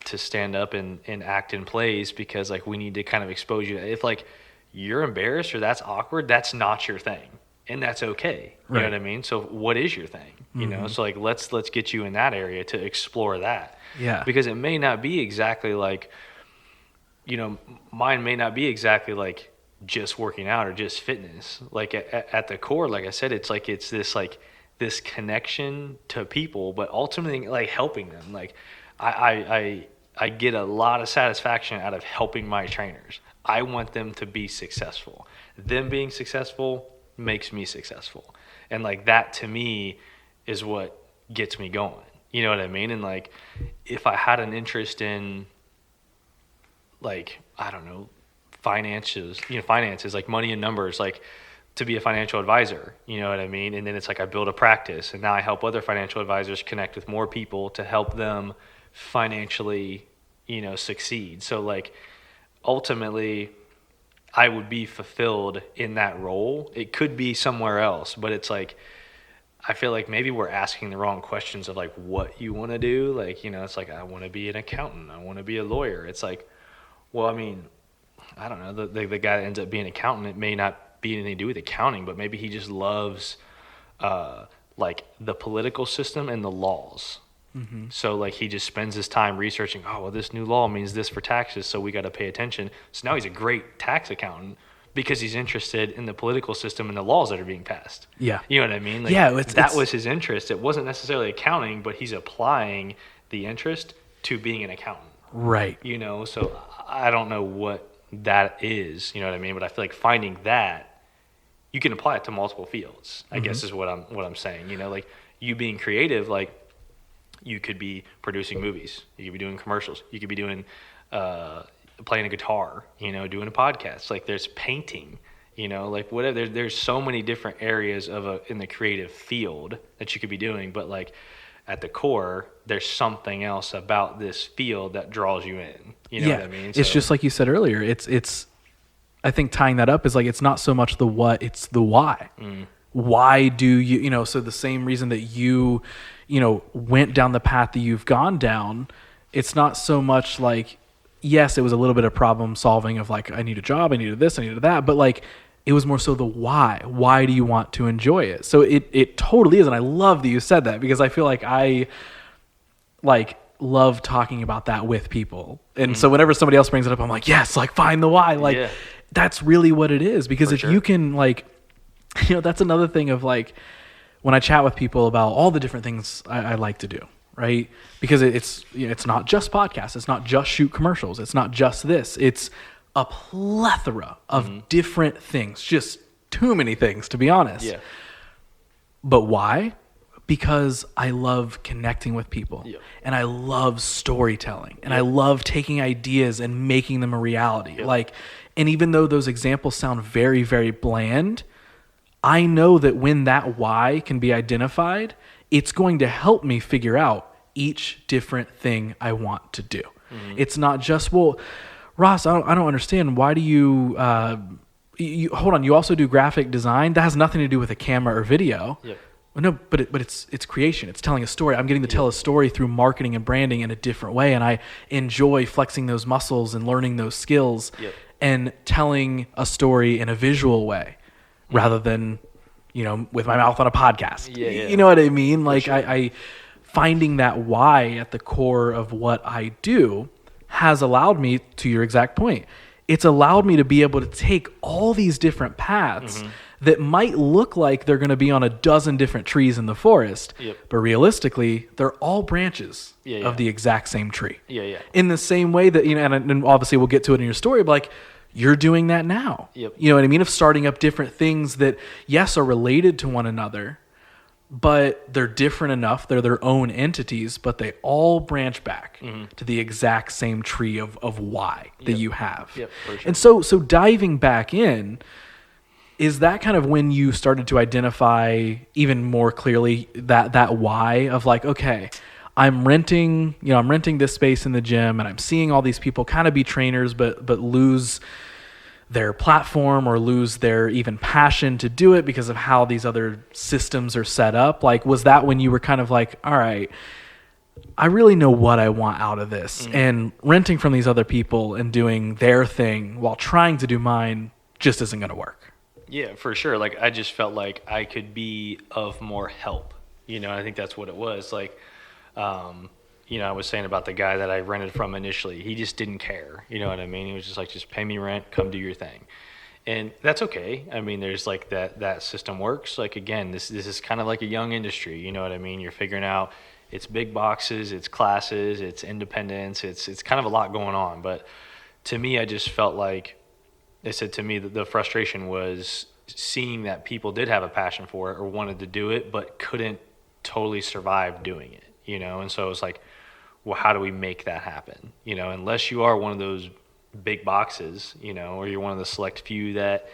stand up and act in plays because like we need to kind of expose you. If like you're embarrassed or that's awkward, that's not your thing. And that's okay. You know what I mean? So what is your thing? You know, so like, let's get you in that area to explore that. Yeah. Because it may not be exactly like, you know, mine may not be exactly like just working out or just fitness. Like at the core, like I said, it's like, it's this connection to people, but ultimately like helping them. Like I get a lot of satisfaction out of helping my trainers. I want them to be successful. Them being successful makes me successful, and like that to me is what gets me going. You know what I mean? And like if I had an interest in like, I don't know, finances, like money and numbers, like to be a financial advisor, you know what I mean? And then it's like I build a practice, and now I help other financial advisors connect with more people to help them financially, you know, succeed. So like ultimately I would be fulfilled in that role. It could be somewhere else, but it's like, I feel like maybe we're asking the wrong questions of like what you want to do. Like, you know, it's like, I want to be an accountant. I want to be a lawyer. It's like, well, I mean, I don't know. The guy that ends up being an accountant, it may not be anything to do with accounting, but maybe he just loves like the political system and the laws. Mm-hmm. So like he just spends his time researching, oh, well, this new law means this for taxes, so we got to pay attention. So now he's a great tax accountant because he's interested in the political system and the laws that are being passed. Yeah. You know what I mean? Like, that was his interest. It wasn't necessarily accounting, but he's applying the interest to being an accountant. Right. You know, so I don't know what that is, you know what I mean? But I feel like finding that, you can apply it to multiple fields, I guess is what I'm saying. You know, like you being creative, like you could be producing movies, you could be doing commercials, you could be doing playing a guitar, you know, doing a podcast. Like there's painting, you know, like whatever. There's so many different areas in the creative field that you could be doing, but like at the core, there's something else about this field that draws you in. You know what I mean? It's just like you said earlier. It's I think tying that up is like, it's not so much the what, it's the why. Why do you know, so the same reason that you know, went down the path that you've gone down, it's not so much like, yes, it was a little bit of problem solving of like, I need a job, I needed this, I needed that, but like, it was more so the why. Why do you want to enjoy it? So it totally is, and I love that you said that, because I feel like I like love talking about that with people. And so whenever somebody else brings it up, I'm like, yes, like find the why. Like that's really what it is, because if you can like, that's another thing of like when I chat with people about all the different things I like to do, right? Because it's not just podcasts, it's not just shoot commercials, it's not just this. It's a plethora of different things, just too many things, to be honest. Yeah. But why? Because I love connecting with people, and I love storytelling, and I love taking ideas and making them a reality. Like, and even though those examples sound very, very bland, I know that when that why can be identified, it's going to help me figure out each different thing I want to do. It's not just, well, Ross, I don't understand. Why do you, hold on, you also do graphic design? That has nothing to do with a camera or video. Well, no, but it's creation. It's telling a story. I'm getting to tell a story through marketing and branding in a different way, and I enjoy flexing those muscles and learning those skills and telling a story in a visual way rather than, with my mouth on a podcast. You know what I mean? Like sure. I finding that why at the core of what I do has allowed me, to your exact point, it's allowed me to be able to take all these different paths that might look like they're going to be on a dozen different trees in the forest, but realistically, they're all branches of the exact same tree. In the same way that, and obviously we'll get to it in your story, but like, you're doing that now. You know what I mean? Of starting up different things that, yes, are related to one another, but they're different enough. They're their own entities, but they all branch back to the exact same tree of why that you have. For sure. And so diving back in, is that kind of when you started to identify even more clearly that why of like, okay, I'm renting this space in the gym and I'm seeing all these people kind of be trainers, but lose their platform or lose their even passion to do it because of how these other systems are set up? Like, was that when you were kind of like, all right, I really know what I want out of this, and renting from these other people and doing their thing while trying to do mine just isn't going to work? Yeah, for sure. Like, I just felt like I could be of more help. I think that's what it was. Like, I was saying about the guy that I rented from initially. He just didn't care. You know what I mean? He was just like, just pay me rent, come do your thing. And that's okay. I mean, there's like that system works. Like, again, this is kind of like a young industry. You know what I mean? You're figuring out it's big boxes, it's classes, it's independence. It's kind of a lot going on. But to me, I just felt like, they said to me that the frustration was seeing that people did have a passion for it or wanted to do it, but couldn't totally survive doing it, And so it was like, well, how do we make that happen? Unless you are one of those big boxes, or you're one of the select few that,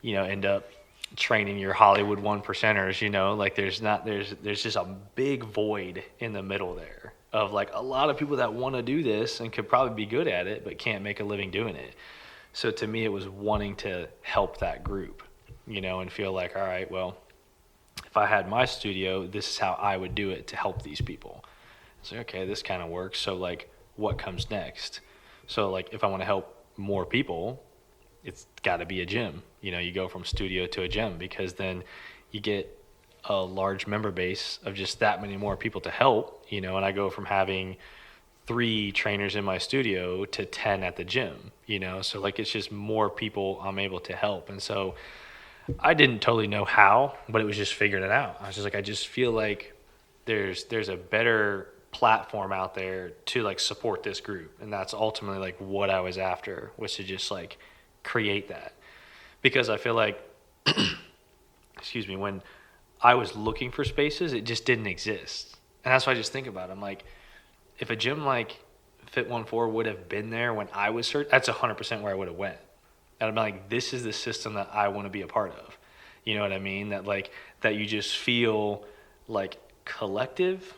end up training your Hollywood 1%ers, like there's just a big void in the middle there of like a lot of people that want to do this and could probably be good at it, but can't make a living doing it. So to me, it was wanting to help that group, and feel like, all right, well, if I had my studio, this is how I would do it to help these people. So, okay, this kind of works. So, like, what comes next? So, like, if I want to help more people, it's got to be a gym. You go from studio to a gym because then you get a large member base of just that many more people to help, and I go from having 3 trainers in my studio to 10 at the gym, so like it's just more people I'm able to help. And so I didn't totally know how, but it was just figuring it out. I was just like, I just feel like there's a better platform out there to like support this group, and that's ultimately like what I was after, was to just like create that. Because I feel like excuse me, when I was looking for spaces, it just didn't exist. And that's why I just think about it. I'm like, if a gym like Fit 1-4 would have been there when I was searching, that's 100% where I would have went. And I'd be like, this is the system that I want to be a part of. You know what I mean? That like, that you just feel like collective,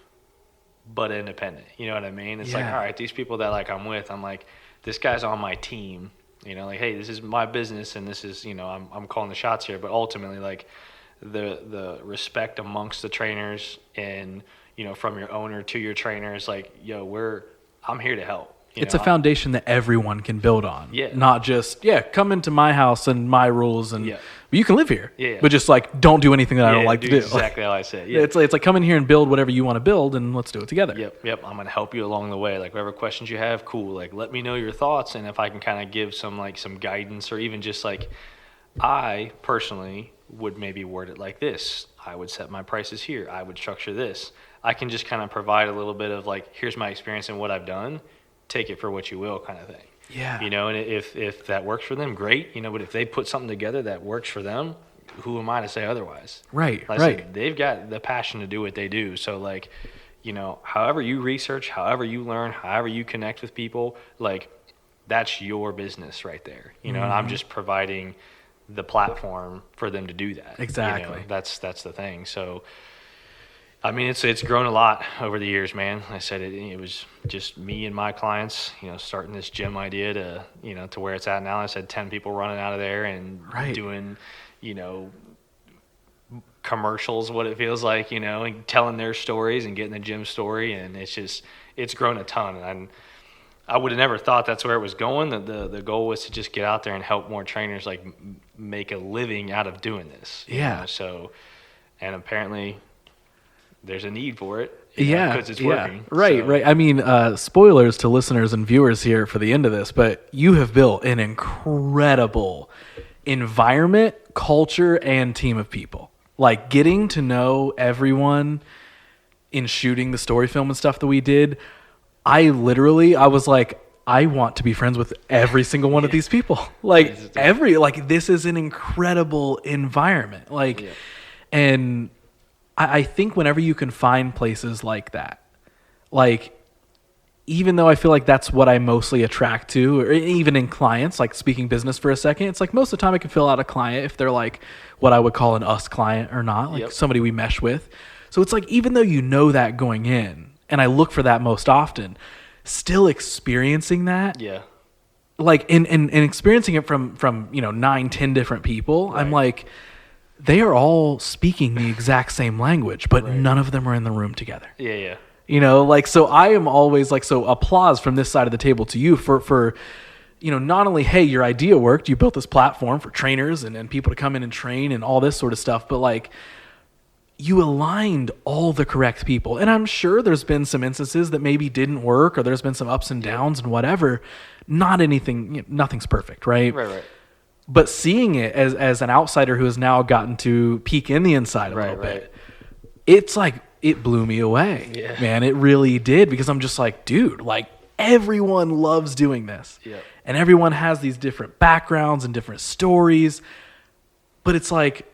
but independent. You know what I mean? It's like, all right, these people that like I'm with, I'm like, this guy's on my team. Like, hey, this is my business, and this is, I'm calling the shots here. But ultimately, like, the respect amongst the trainers and, from your owner to your trainers, like, yo, I'm here to help. It's a foundation that everyone can build on. Not just, come into my house and my rules, and you can live here. But just like, don't do anything that I don't like to do. Exactly how I say it. It's like come in here and build whatever you want to build, and let's do it together. Yep. I'm gonna help you along the way. Like, whatever questions you have, cool. Like, let me know your thoughts, and if I can kind of give some guidance, or even just like, I personally would maybe word it like this. I would set my prices here. I would structure this. I can just kind of provide a little bit of like, here's my experience and what I've done. Take it for what you will, kind of thing. Yeah. You know, and if that works for them, great. You know, but if they put something together that works for them, who am I to say otherwise? Right. Like I said, they've got the passion to do what they do. So like, you know, however you research, however you learn, however you connect with people, like that's your business right there. You know, and I'm just providing the platform for them to do that. Exactly. You know, that's the thing. So, I mean, it's grown a lot over the years, man. Like I said it was just me and my clients, you know, starting this gym idea to, you know, to where it's at now. I said 10 people running out of there and doing, you know, commercials, what it feels like, you know, and telling their stories and getting the gym story. And it's grown a ton. And I would have never thought that's where it was going. The goal was to just get out there and help more trainers like make a living out of doing this. You know? So, and apparently there's a need for it. Because it's working. Right. I mean, spoilers to listeners and viewers here for the end of this, but you have built an incredible environment, culture, and team of people. Like getting to know everyone in shooting the story film and stuff that we did, I was like, I want to be friends with every single one of these people. Like this is an incredible environment. Like, and I think whenever you can find places like that, like, even though I feel like that's what I mostly attract to, or even in clients, like speaking business for a second, it's like most of the time I can fill out a client if they're like what I would call an us client or not, like somebody we mesh with. So it's like, even though you know that going in, and I look for that most often, still experiencing that, like and experiencing it from you know 9-10 different people, I'm like, they are all speaking the exact same language, but none of them are in the room together. You know, like, so I am always like, so applause from this side of the table to you for you know, not only, hey, your idea worked, you built this platform for trainers and people to come in and train and all this sort of stuff, but like, you aligned all the correct people. And I'm sure there's been some instances that maybe didn't work, or there's been some ups and downs and whatever. Not anything, you know, nothing's perfect, right? Right. But seeing it as an outsider who has now gotten to peek in the inside a little bit, it's like, it blew me away, man. It really did, because I'm just like, dude, like everyone loves doing this, and everyone has these different backgrounds and different stories. But it's like,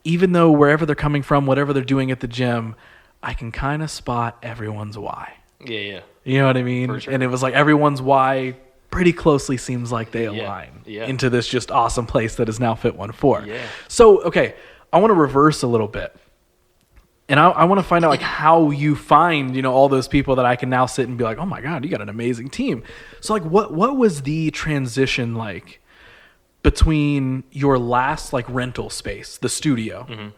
even though wherever they're coming from, whatever they're doing at the gym, I can kind of spot everyone's why. You know what I mean? Sure. And it was like everyone's why pretty closely seems like they align into this just awesome place that is now Fit14. So, okay, I want to reverse a little bit. And I want to find out like how you find, you know, all those people that I can now sit and be like, oh my God, you got an amazing team. So like, what was the transition like between your last like rental space, the studio,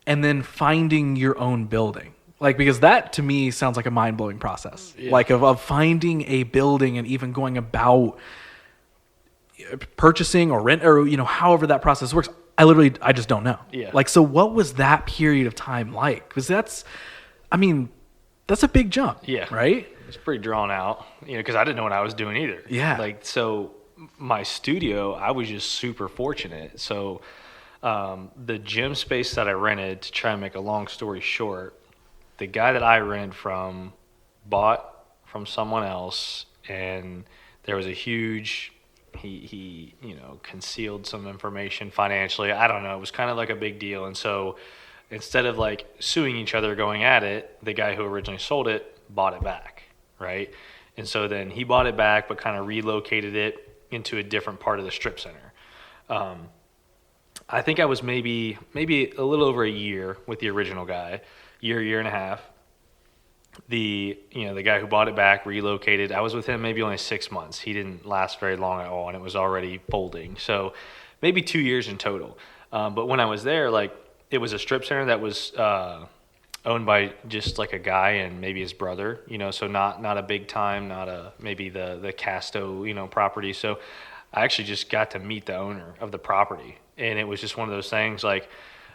and then finding your own building? Like, because that to me sounds like a mind blowing process, like of finding a building and even going about purchasing or rent, or, you know, however that process works. I just don't know. Like, so what was that period of time like? Because that's a big jump. Right? It's pretty drawn out, you know, because I didn't know what I was doing either. Like, so my studio, I was just super fortunate. So the gym space that I rented, to try and make a long story short, the guy that I rented from bought from someone else, and there was a huge... He you know, concealed some information financially. I don't know. It was kind of like a big deal. And so instead of like suing each other going at it, the guy who originally sold it bought it back, right? And so then he bought it back, but kind of relocated it into a different part of the strip center. I think I was maybe a little over a year with the original guy, year and a half. The guy who bought it back relocated. I was with him maybe only 6 months. He didn't last very long at all, and it was already folding. So maybe 2 years in total. But when I was there, like, it was a strip center that was owned by just like a guy and maybe his brother, you know, so not a big time, not a maybe the Casto, you know, property. So I actually just got to meet the owner of the property, and it was just one of those things. Like,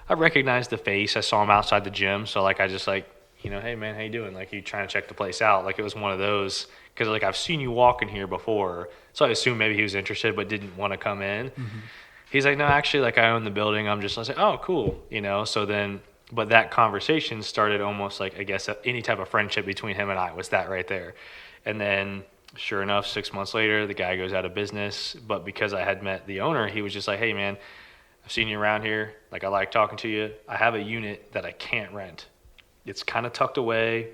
I recognized the face. I saw him outside the gym, so like I just like, you know, hey man, how you doing? Like, you trying to check the place out? Like, it was one of those, because like I've seen you walk in here before, so I assumed maybe he was interested but didn't want to come in. He's like, no, actually, like I own the building. I was like, oh, cool. So then, but that conversation started almost like, I guess, any type of friendship between him and I was that right there. And then sure enough, 6 months later, the guy goes out of business. But because I had met the owner, he was just like, hey, man, I've seen you around here. Like, I like talking to you. I have a unit that I can't rent. It's kind of tucked away.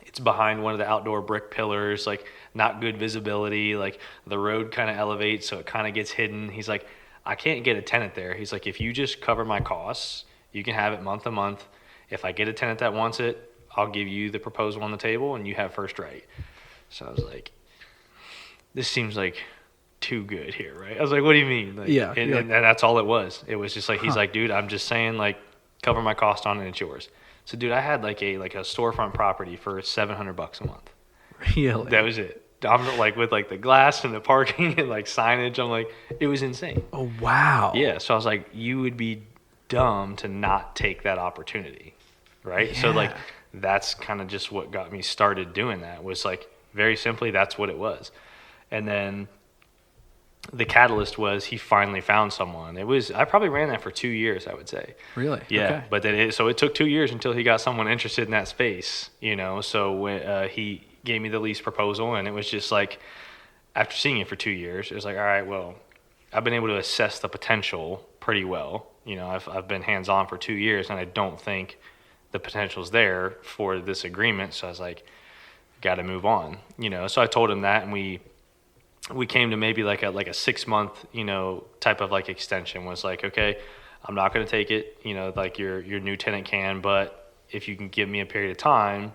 It's behind one of the outdoor brick pillars, like not good visibility. Like the road kind of elevates, so it kind of gets hidden. He's like, I can't get a tenant there. He's like, if you just cover my costs, you can have it month to month. If I get a tenant that wants it, I'll give you the proposal on the table and you have first right. So I was like, this seems like too good here, right? I was like, what do you mean? Like, yeah. And that's all it was. It was just like, he's like, dude, I'm just saying, like, cover my cost on it and it's yours. So, dude, I had like a storefront property for $700 a month. Really? That was it. I'm like with like the glass and the parking and like signage. I'm like, it was insane. Oh, wow. Yeah. So I was like, you would be dumb to not take that opportunity, right? Yeah. So like, that's kind of just what got me started doing that. Was like, very simply, that's what it was. And then the catalyst was he finally found someone. I probably ran that for 2 years, I would say. Really? Yeah. Okay. But then it took 2 years until he got someone interested in that space, So when he gave me the lease proposal, and it was just like, after seeing it for 2 years, it was like, all right, well, I've been able to assess the potential pretty well. I've been hands-on for 2 years, and I don't think the potential's there for this agreement. So I was like, got to move on, So I told him that, and we came to maybe like a 6 month, type of like extension. Was like, okay, I'm not going to take it, like your new tenant can, but if you can give me a period of time,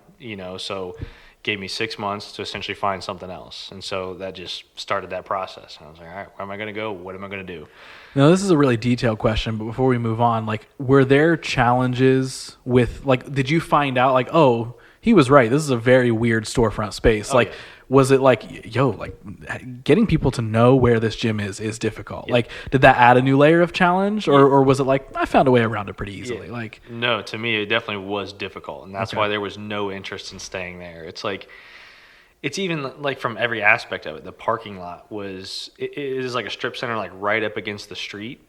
so gave me 6 months to essentially find something else. And so that just started that process. And I was like, all right, where am I going to go? What am I going to do? Now, this is a really detailed question, but before we move on, like, were there challenges with, like, did you find out, like, oh, he was right, this is a very weird storefront space? Yeah. Was it like, getting people to know where this gym is difficult? Yeah. Like, did that add a new layer of challenge, or was it like, I found a way around it pretty easily? Yeah. Like, no, to me, it definitely was difficult, and that's why there was no interest in staying there. It's like, it's even like from every aspect of it. The parking lot it is like a strip center, like right up against the street.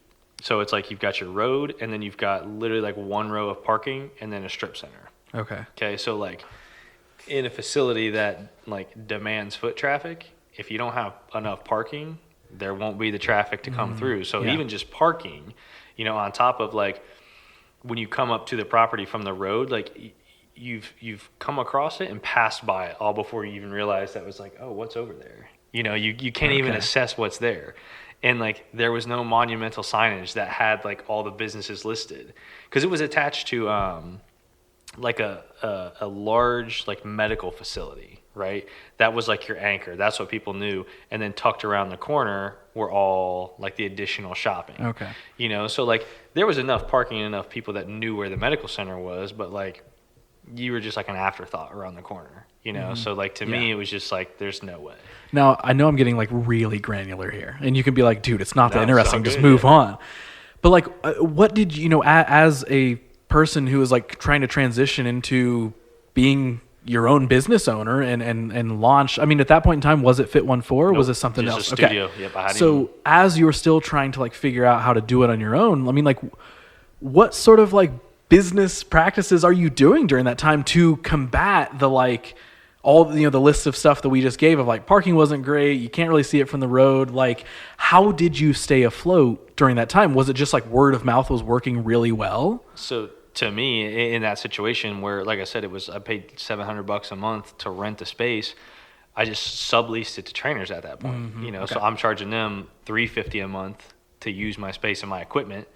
So it's like you've got your road, and then you've got literally like one row of parking, and then a strip center. Okay, so like, in a facility that like demands foot traffic, if you don't have enough parking, there won't be the traffic to come through. So even just parking, on top of like, when you come up to the property from the road, like you've come across it and passed by it all before you even realize that was like, oh, what's over there? You can't even assess what's there. And like, there was no monumental signage that had like all the businesses listed, because it was attached to like a large like medical facility, right? That was like your anchor. That's what people knew. And then tucked around the corner were all like the additional shopping. Okay. So like, there was enough parking and enough people that knew where the medical center was, but like, you were just like an afterthought around the corner, So like, to me, it was just like, there's no way. Now, I know I'm getting like really granular here, and you can be like, dude, it's not that interesting, just move on. But like, what did as a person who is like trying to transition into being your own business owner and launch, I mean, at that point in time, was it Fit 1-4 or was it something else? Just a studio. Okay. Yep, so as you were still trying to like figure out how to do it on your own, I mean, like, what sort of like business practices are you doing during that time to combat the like all the list of stuff that we just gave of like, parking wasn't great, you can't really see it from the road? Like, how did you stay afloat during that time? Was it just like word of mouth was working really well? So to me, in that situation where, like I said, I paid $700 a month to rent the space, I just subleased it to trainers at that point. So I'm charging them $350 a month to use my space and my equipment.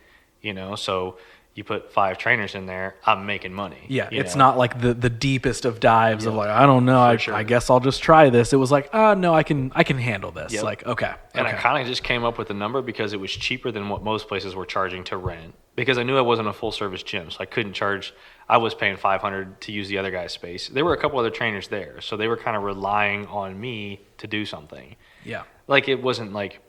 So you put 5 trainers in there, I'm making money. Yeah, it's not like the deepest of dives of like, I don't know, I guess I'll just try this. It was like, no, I can handle this. Yep. Like, okay. And I kind of just came up with a number because it was cheaper than what most places were charging to rent. Because I knew I wasn't a full service gym, so I couldn't charge. I was paying $500 to use the other guy's space. There were a couple other trainers there, so they were kind of relying on me to do something. Yeah. Like, it wasn't like,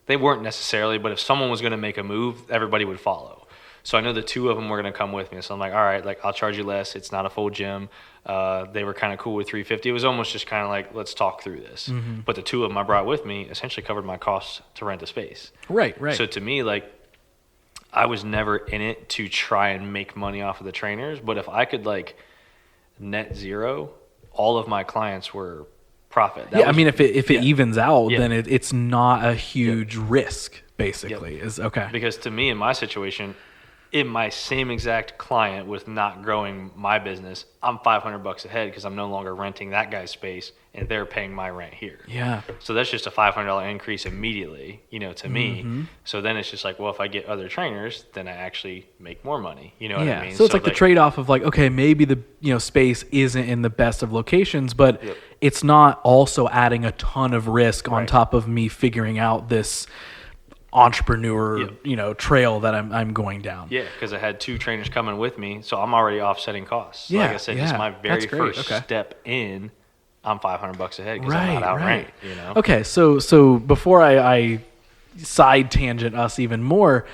they weren't necessarily, but if someone was going to make a move, everybody would follow. So I know the two of them were going to come with me. So I'm like, all right, like I'll charge you less. It's not a full gym. They were kind of cool with 350. It was almost just kind of like, let's talk through this. But the two of them I brought with me essentially covered my costs to rent a space. Right. So to me, like, I was never in it to try and make money off of the trainers. But if I could like net zero, all of my clients were profit. I mean, if it evens out, Yeah. then it's not a huge risk, basically. Is okay. Because to me, in my situation, in my same exact client with not growing my business, I'm $500 ahead because I'm no longer renting that guy's space and they're paying my rent here. Yeah. So that's just a $500 increase immediately, to me. So then it's just like, well, if I get other trainers, then I actually make more money. You know what I mean? So it's like the trade-off of like, okay, maybe the space isn't in the best of locations, but it's not also adding a ton of risk on top of me figuring out this entrepreneur trail that I'm going down. Yeah, because I had two trainers coming with me, so I'm already offsetting costs. So like I said, just my very first step in, I'm $500 ahead because I'm not out rent. Okay, so before I side tangent us even more,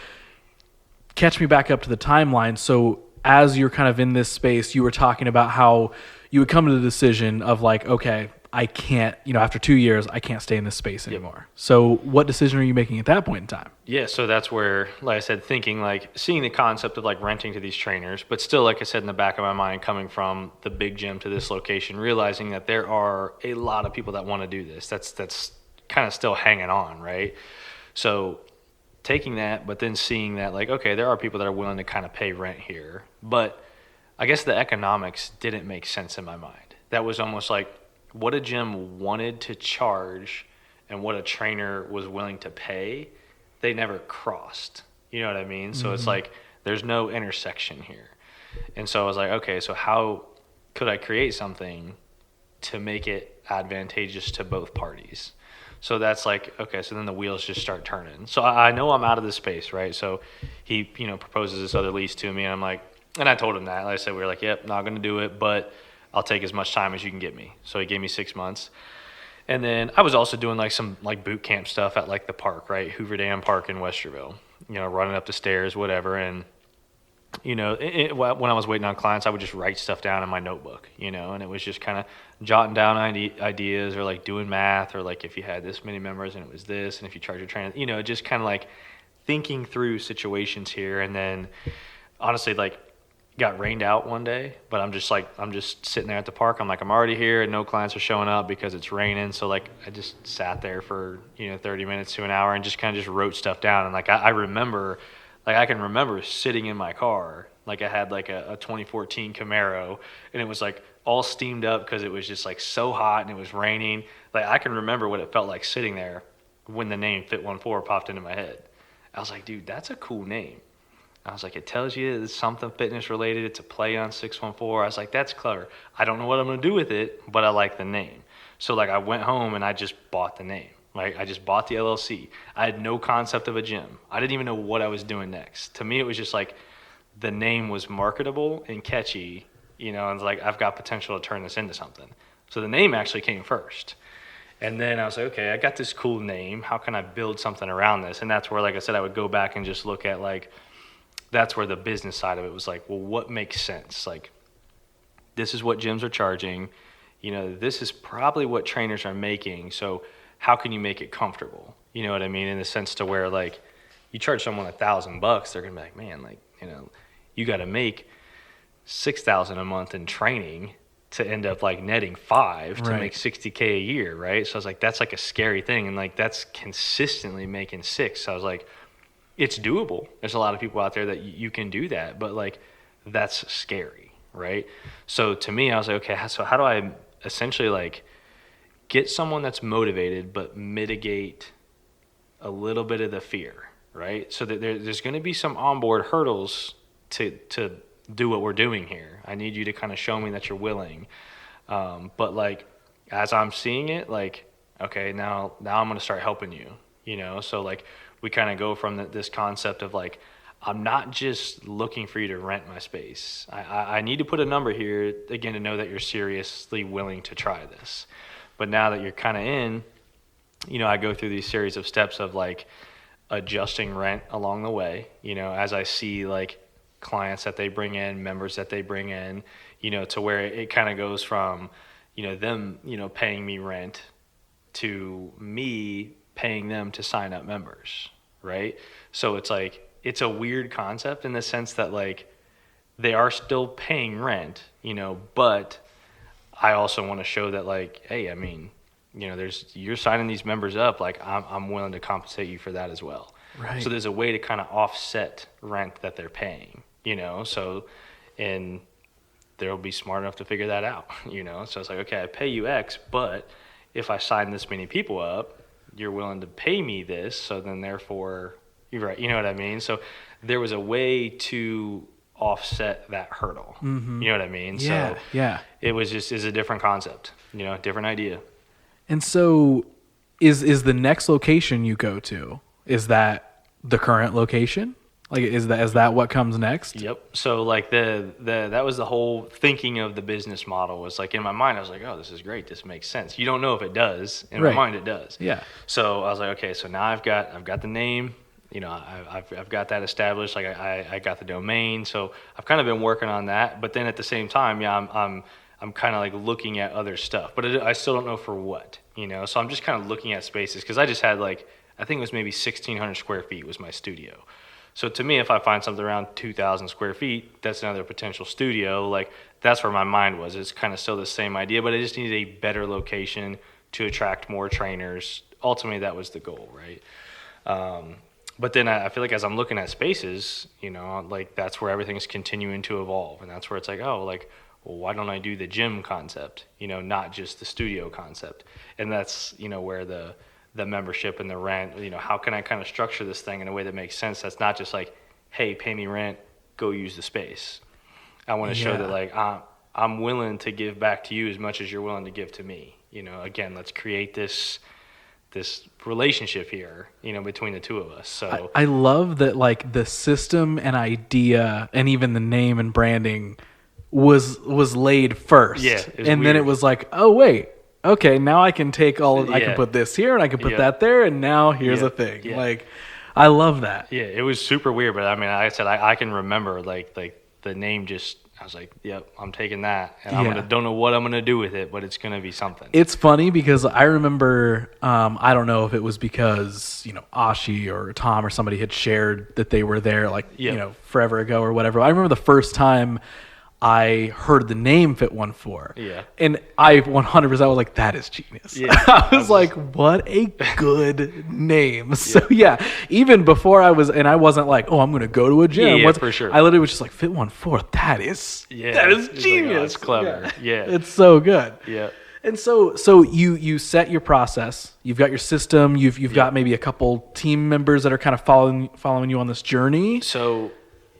catch me back up to the timeline. So as you're kind of in this space, you were talking about how you would come to the decision of like, okay, I can't, after 2 years, I can't stay in this space anymore. So what decision are you making at that point in time? Yeah, so that's where, like I said, thinking, like, seeing the concept of, like, renting to these trainers, but still, like I said, in the back of my mind, coming from the big gym to this location, realizing that there are a lot of people that want to do this. That's kind of still hanging on, right? So taking that, but then seeing that, like, okay, there are people that are willing to kind of pay rent here. But I guess the economics didn't make sense in my mind. That was almost like, what a gym wanted to charge and what a trainer was willing to pay, they never crossed. You know what I mean? So it's like there's no intersection here. And so I was like, okay, so how could I create something to make it advantageous to both parties? So that's like, okay, so then the wheels just start turning. So I know I'm out of the space, right? So he, proposes this other lease to me, and I'm like, and I told him that. Like I said, we were like, yep, not going to do it, but I'll take as much time as you can get me. So he gave me 6 months. And then I was also doing like some like boot camp stuff at like the park, right? Hoover Dam Park in Westerville, running up the stairs, whatever. And, when I was waiting on clients, I would just write stuff down in my notebook, and it was just kind of jotting down ideas or like doing math or like if you had this many members and it was this, and if you charge your trainer, just kind of like thinking through situations here. And then honestly, like, got rained out one day, but I'm just sitting there at the park. I'm like, I'm already here and no clients are showing up because it's raining. So like, I just sat there for, 30 minutes to an hour and just kind of just wrote stuff down. And like, I remember, like I can remember sitting in my car, like I had like a 2014 Camaro and it was like all steamed up because it was just like so hot and it was raining. Like I can remember what it felt like sitting there when the name Fit14 popped into my head. I was like, dude, that's a cool name. I was like, it tells you it's something fitness related. It's a play on 614. I was like, that's clever. I don't know what I'm going to do with it, but I like the name. So like I went home and I just bought the name. Like I just bought the LLC. I had no concept of a gym. I didn't even know what I was doing next. To me, it was just like the name was marketable and catchy, and it's like I've got potential to turn this into something. So the name actually came first. And then I was like, okay, I got this cool name. How can I build something around this? And that's where, like I said, I would go back and just look at like, that's where the business side of it was like, well, what makes sense? Like, this is what gyms are charging. This is probably what trainers are making. So how can you make it comfortable? You know what I mean? In the sense to where, like, you charge someone $1,000, they're going to be like, man, like, you got to make $6,000 a month in training to end up like netting $5,000 to make $60K a year, right? So I was like, that's like a scary thing. And like, that's consistently making $6,000. So I was like, it's doable. There's a lot of people out there that you can do that, but like that's scary, right? So to me, I was like, okay, so how do I essentially like get someone that's motivated but mitigate a little bit of the fear, right? So that there's going to be some onboard hurdles to do what we're doing here. I need you to kind of show me that you're willing. But like as I'm seeing it, like, okay, now I'm going to start helping you, So like we kind of go from this concept of like, I'm not just looking for you to rent my space. I need to put a number here, again, to know that you're seriously willing to try this. But now that you're kind of in, I go through these series of steps of like, adjusting rent along the way, as I see like clients that they bring in, members that they bring in, to where it kind of goes from, them, paying me rent to me paying them to sign up members, right? So it's like, it's a weird concept in the sense that like they are still paying rent, but I also want to show that like, hey, I mean, you're signing these members up, like I'm willing to compensate you for that as well. Right. So there's a way to kind of offset rent that they're paying, and they'll be smart enough to figure that out, So it's like, okay, I pay you X, but if I sign this many people up, you're willing to pay me this, so then therefore, you're right, you know what I mean? So there was a way to offset that hurdle, Mm-hmm. you know what I mean? Yeah, So yeah. it was is a different concept, different idea. And so is the next location you go to, is that the current location? Like, is that what comes next? Yep. So like that was the whole thinking of the business model, was like in my mind, I was like, oh, this is great. This makes sense. You don't know if it does. In Right. my mind, it does. Yeah. So I was like, okay, so now I've got the name, I've got that established. Like I got the domain. So I've kind of been working on that. But then at the same time, I'm kind of like looking at other stuff, but I still don't know for what, So I'm just kind of looking at spaces, because I just had like, I think it was maybe 1,600 square feet was my studio. So to me, if I find something around 2,000 square feet, that's another potential studio. Like that's where my mind was. It's kind of still the same idea, but I just needed a better location to attract more trainers. Ultimately, that was the goal, right? But then I feel like as I'm looking at spaces, like that's where everything's continuing to evolve, and that's where it's like, oh, like, well, why don't I do the gym concept? Not just the studio concept. And that's where the membership and the rent, how can I kind of structure this thing in a way that makes sense? That's not just like, hey, pay me rent, go use the space. I want to show that like I'm willing to give back to you as much as you're willing to give to me. Again, let's create this relationship here, between the two of us. So I love that, like, the system and idea and even the name and branding was laid first. Yeah, and then it was like, oh wait, okay, now I can take all of, I can put this here and I can put that there, and now here's a thing. Yeah. Like, I love that. Yeah, it was super weird, but I mean, like I said, I can remember like the name just, I was like, yep, I'm taking that, and don't know what I'm gonna do with it, but it's gonna be something. It's funny because I remember, I don't know if it was because, Ashi or Tom or somebody had shared that they were there, like, forever ago or whatever. I remember the first time I heard the name Fit 14. Yeah. And I 100% was like, that is genius. Yeah. I was like, what a good name. So yeah, even before I wasn't like, oh, I'm going to go to a gym. Yeah, for sure. I literally was just like, Fit 14, that is it's genius. like, oh, it's clever. Yeah. It's so good. Yeah. And so you set your process. You've got your system. You've got maybe a couple team members that are kind of following you on this journey. So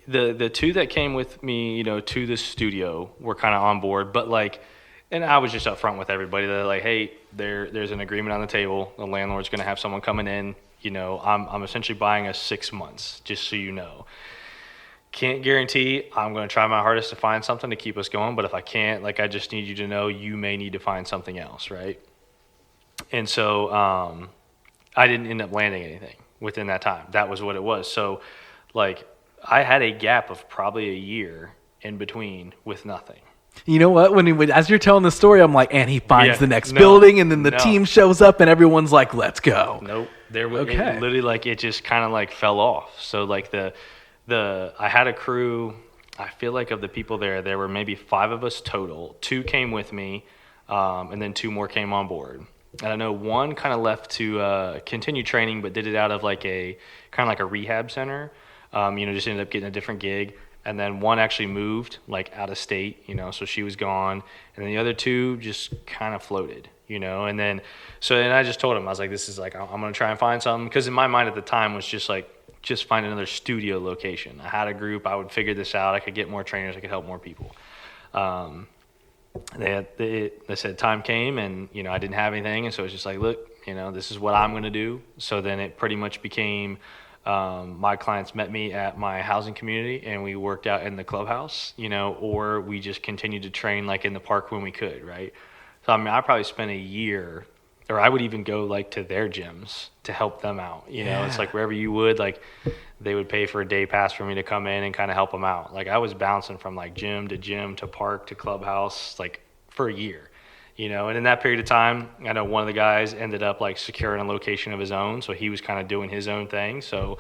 the two that came with me, to the studio were kind of on board, but like, and I was just upfront with everybody that like, hey, there's an agreement on the table. The landlord's going to have someone coming in. I'm essentially buying us 6 months, just so you know. Can't guarantee I'm going to try my hardest to find something to keep us going, but if I can't, like, I just need you to know you may need to find something else, right? And so I didn't end up landing anything within that time. That was what it was. So like, I had a gap of probably a year in between with nothing. You know what? As you're telling the story, I'm like, and he finds the next building, and then the team shows up, and everyone's like, let's go. Nope. It literally, like, it just kind of like fell off. So like I had a crew. I feel like of the people there were maybe 5 of us total. 2 came with me, and then 2 more came on board. And I know one kind of left to continue training, but did it out of like a kind of like a rehab center. Just ended up getting a different gig. And then one actually moved like out of state, so she was gone. And then the other 2 just kind of floated, and then I just told him, I was like, this is like, I'm going to try and find something. Because in my mind at the time was just like, just find another studio location. I had a group, I would figure this out. I could get more trainers, I could help more people. They said time came, and, I didn't have anything. And so it's just like, look, this is what I'm going to do. So then it pretty much became, my clients met me at my housing community, and we worked out in the clubhouse, or we just continued to train like in the park when we could, right? So I mean, I probably spent a year or I would even go like to their gyms to help them out. You know, it's like wherever you would, like they would pay for a day pass for me to come in and kind of help them out. Like I was bouncing from like gym to park to clubhouse like for a year, you know. And in that period of time, I know one of the guys ended up like securing a location of his own, so he was kind of doing his own thing. So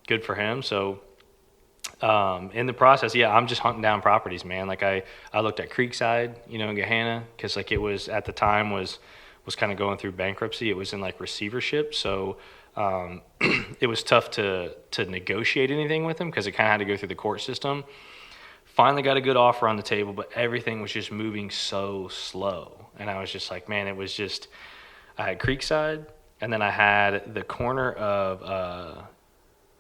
good for him. So in the process, yeah, I'm just hunting down properties, man. Like I looked at Creekside, you know, in Gahanna, because like it was at the time was kind of going through bankruptcy. It was in like receivership, so it was tough to negotiate anything with him because it kind of had to go through the court system. Finally got a good offer on the table, but everything was just moving so slow, and I was just like, man, it was just, I had Creekside, and then I had the corner of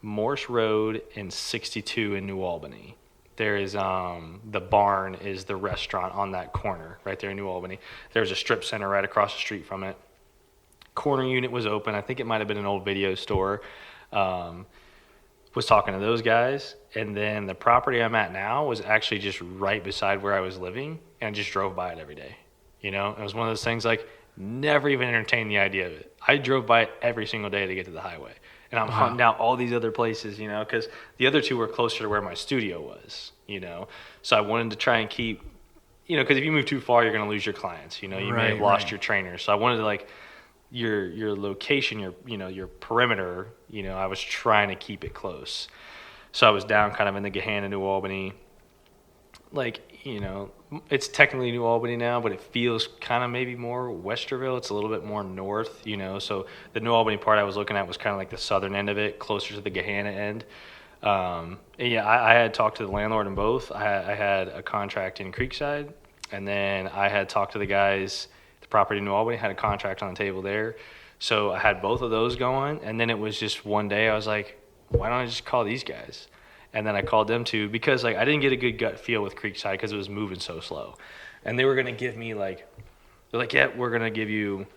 Morse Road and 62 in New Albany. There is the barn is the restaurant on that corner right there in New Albany. There's a strip center right across the street from it. Corner unit was open. I think it might have been an old video store. Was talking to those guys, and then the property I'm at now was actually just right beside where I was living, and I just drove by it every day. You know, it was one of those things like never even entertained the idea of it. I drove by it every single day to get to the highway. And I'm hunting out all these other places, you know, because the other two were closer to where my studio was, you know. So I wanted to try and keep, you know, because if you move too far, you're going to lose your clients. You know, you may have lost your trainers. So I wanted to, like, your location, your perimeter, you know, I was trying to keep it close. So I was down kind of in the Gahanna, New Albany. Like, you know, it's technically New Albany now, but it feels kind of maybe more Westerville. It's a little bit more north, you know. So the New Albany part I was looking at was kind of like the southern end of it, closer to the Gahanna end. And yeah, I had talked to the landlord in both. I had a contract in Creekside, and then I had talked to the guys, the property in New Albany, had a contract on the table there. So I had both of those going, and then it was just one day I was like, why don't I just call these guys? And then I called them too, because like I didn't get a good gut feel with Creekside because it was moving so slow. And they were going to give me like, they're like, yeah, we're going to give you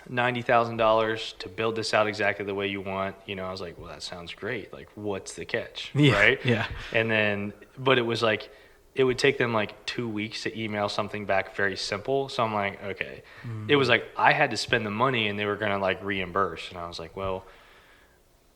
$90,000 to build this out exactly the way you want. You know, I was like, well, that sounds great. Like, what's the catch? Yeah, right? Yeah. And then, but it was like, it would take them like 2 weeks to email something back very simple. So I'm like, okay. It was like I had to spend the money and they were going to like reimburse. And I was like, well,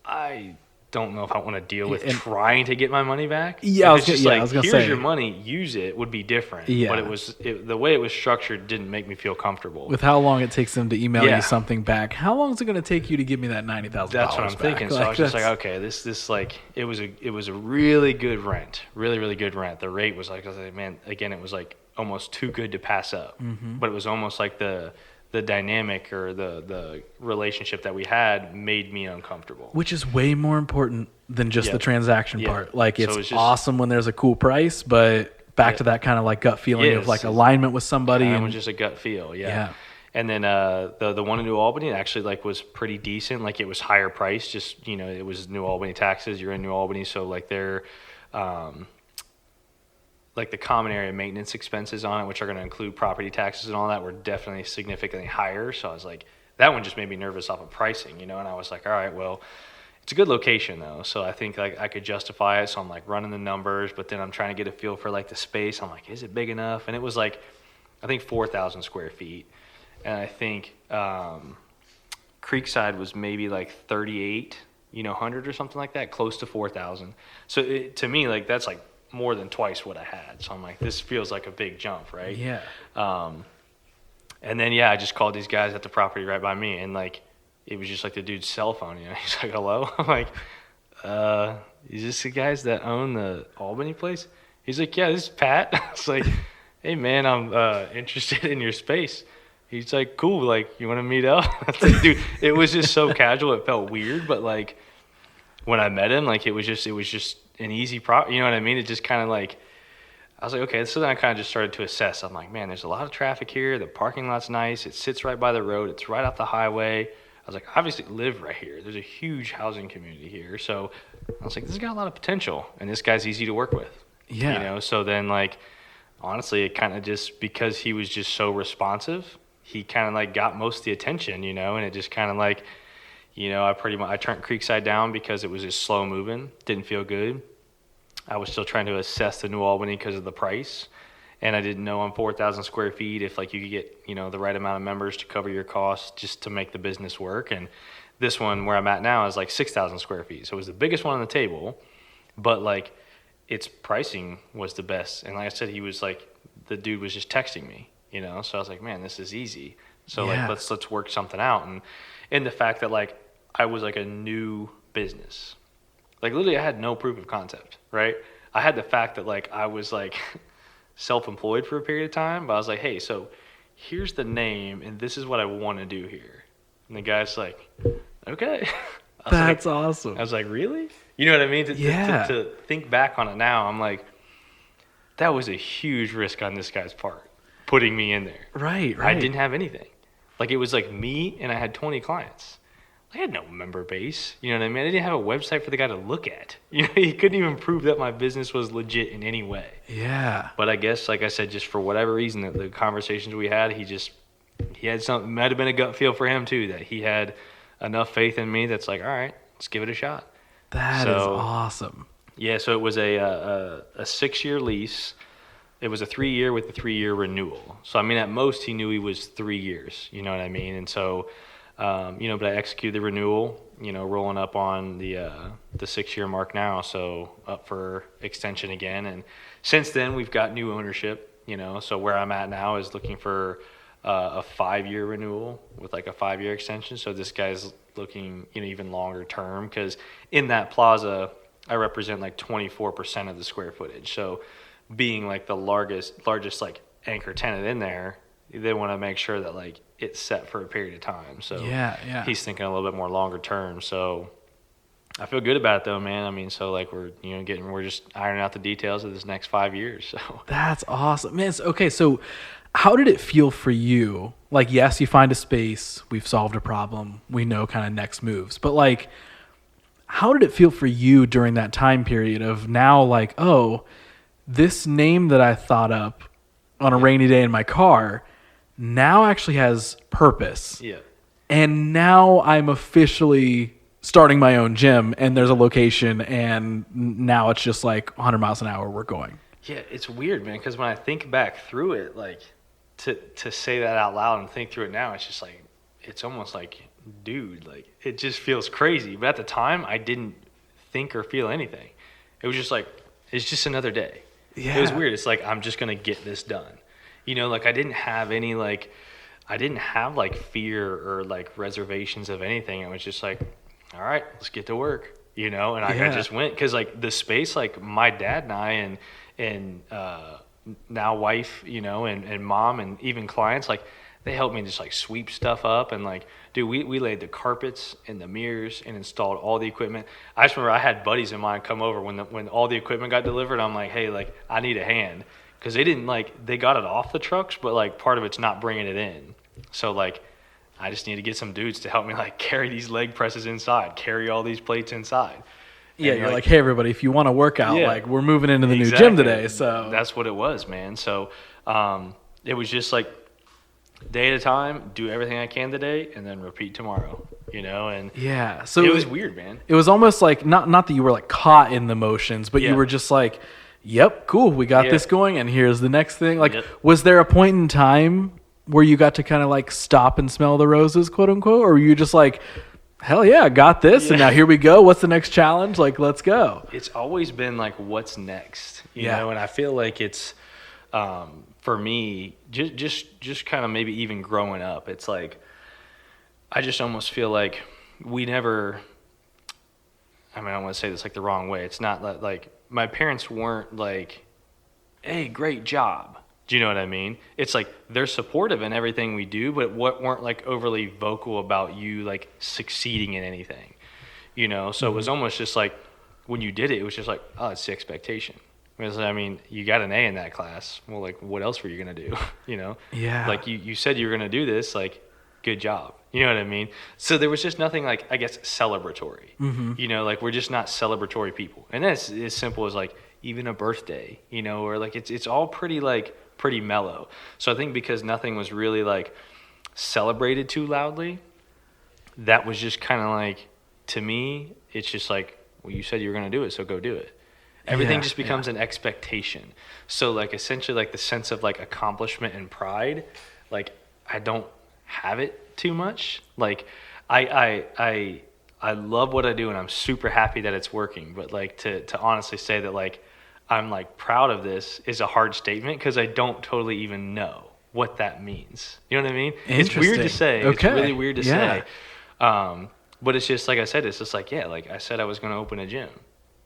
I don't know if I want to deal with trying to get my money back. Yeah, I was gonna here's say, your money, use it, would be different. Yeah. But the way it was structured didn't make me feel comfortable. With how long it takes them to email you something back, how long is it going to take you to give me that $90,000? That's what I'm thinking. So I was just like, okay, this like it was a really good rent, really good rent. The rate was like, I was like, man, again, it was like almost too good to pass up. But it was almost like the dynamic or the relationship that we had made me uncomfortable. Which is way more important than just the transaction part. Like it's awesome when there's a cool price, but back to that kind of like gut feeling of like alignment with somebody. It was just a gut feel, yeah. And then the one in New Albany actually like was pretty decent. Like it was higher price, just, you know, it was New Albany taxes. You're in New Albany, so like they're like the common area maintenance expenses on it, which are going to include property taxes and all that, were definitely significantly higher. So I was like, that one just made me nervous off of pricing, you know? And I was like, all right, well, it's a good location though. So I think like I could justify it. So I'm like running the numbers, but then I'm trying to get a feel for like the space. I'm like, is it big enough? And it was like, I think 4,000 square feet. And I think Creekside was maybe like 38, 100 or something like that, close to 4,000. So to me, like that's like more than twice what I had. So I'm like, this feels like a big jump, right? Yeah. And then, I just called these guys at the property right by me, and like, it was just like the dude's cell phone, He's like, hello? I'm like, is this the guys that own the Albany place? He's like, yeah, this is Pat. It's like, hey man, I'm interested in your space. He's like, cool, like, you want to meet up? Like, dude, it was just so casual, it felt weird, but like, when I met him, like, it was just an easy you know what I mean? It just kind of like, I was like, okay. So then I kind of just started to assess. I'm like, man, there's a lot of traffic here. The parking lot's nice. It sits right by the road. It's right off the highway. I was like, obviously live right here. There's a huge housing community here. So I was like, this has got a lot of potential, and this guy's easy to work with. Yeah. So then like, honestly, it kind of just, because he was just so responsive, he kind of like got most of the attention, and it just kind of like, I turned Creekside down because it was just slow moving. Didn't feel good. I was still trying to assess the New Albany because of the price. and I didn't know on 4,000 square feet if like you could get, you know, the right amount of members to cover your costs just to make the business work. And this one where I'm at now is like 6,000 square feet. So it was the biggest one on the table, but like its pricing was the best. And like I said, the dude was just texting me, you know? So I was like, man, this is easy. So like, let's work something out. And the fact that like I was like a new business, like literally I had no proof of concept, right? I had the fact that like I was like self-employed for a period of time, but I was like, hey, so here's the name and this is what I want to do here. And the guy's like, okay. That's awesome. I was like, really? You know what I mean? To think back on it now, I'm like, that was a huge risk on this guy's part, putting me in there. Right. I didn't have anything. Like, it was like me and I had 20 clients. I had no member base. You know what I mean? I didn't have a website for the guy to look at. You know, he couldn't even prove that my business was legit in any way. Yeah. But I guess, like I said, just for whatever reason, the conversations we had, he had something, might have been a gut feel for him too, that he had enough faith in me that's like, all right, let's give it a shot. That is awesome. Yeah, so it was a 6-year lease. It was a 3-year with a 3-year renewal. So, I mean, at most, he knew he was 3 years. You know what I mean? And so, you know, but I executed the renewal, you know, rolling up on the 6-year mark now. So, up for extension again. And since then, we've got new ownership, you know. So, where I'm at now is looking for a 5-year renewal with like a 5-year extension. So, this guy's looking, you know, even longer term, because in that plaza, I represent like 24% of the square footage. So being like the largest like anchor tenant in there, they want to make sure that like it's set for a period of time. So he's thinking a little bit more longer term. So I feel good about it though, man. I mean, so like we're just ironing out the details of this next 5 years. So that's awesome, man. Okay, so how did it feel for you? Like, yes, you find a space, we've solved a problem, we know kind of next moves, but like, how did it feel for you during that time period of now, like, oh, this name that I thought up on a rainy day in my car now actually has purpose. Yeah. And now I'm officially starting my own gym and there's a location and now it's just like 100 miles an hour we're going. Yeah, it's weird, man, because when I think back through it, like to say that out loud and think through it now, it's just like, it's almost like, dude, like it just feels crazy. But at the time, I didn't think or feel anything. It was just like, it's just another day. Yeah. It was weird. It's like, I'm just going to get this done. You know, like I didn't have like fear or like reservations of anything. It was just like, all right, let's get to work, you know? And I just went, because like the space, like my dad and I and now wife, you know, and mom and even clients, like they helped me just like sweep stuff up. And like, dude, we laid the carpets and the mirrors and installed all the equipment. I just remember I had buddies of mine come over when all the equipment got delivered. I'm like, hey, like I need a hand, because they got it off the trucks, but like part of it's not bringing it in. So like I just need to get some dudes to help me like carry these leg presses inside, carry all these plates inside. Yeah, and you're like, hey, everybody, if you want to work out, like we're moving into the new gym today. So that's what it was, man. So it was just like, day at a time, do everything I can today, and then repeat tomorrow, you know? And so it was weird, man. It was almost like, not that you were like caught in the motions, but you were just like, yep, cool, we got this going, and here's the next thing. Like, was there a point in time where you got to kind of like stop and smell the roses, quote unquote, or were you just like, hell yeah, I got this, and now here we go, what's the next challenge? Like, let's go. It's always been like, what's next, you know? And I feel like it's for me, just kind of maybe even growing up, it's like, I just almost feel like we never, I mean, I don't want to say this like the wrong way. It's not like my parents weren't like, hey, great job. Do you know what I mean? It's like they're supportive in everything we do, but weren't like overly vocal about you like succeeding in anything, you know? So it was almost just like when you did it, it was just like, oh, it's the expectation. I mean, you got an A in that class. Well, like, what else were you going to do? You know? Yeah. Like, you said you were going to do this. Like, good job. You know what I mean? So there was just nothing, like, I guess, celebratory. Mm-hmm. You know, like, we're just not celebratory people. And that's as simple as, like, even a birthday, you know, or, like, it's all pretty mellow. So I think because nothing was really, like, celebrated too loudly, that was just kind of like, to me, it's just like, well, you said you were going to do it, so go do it. Everything Yeah, just becomes an expectation. So like essentially like the sense of like accomplishment and pride, like I don't have it too much. Like I love what I do and I'm super happy that it's working. But like to honestly say that like I'm like proud of this is a hard statement because I don't totally even know what that means. You know what I mean? It's weird to Interesting. say. It's Okay. really weird to Yeah. say. But it's just like I said, it's just like, yeah, like I said I was going to open a gym.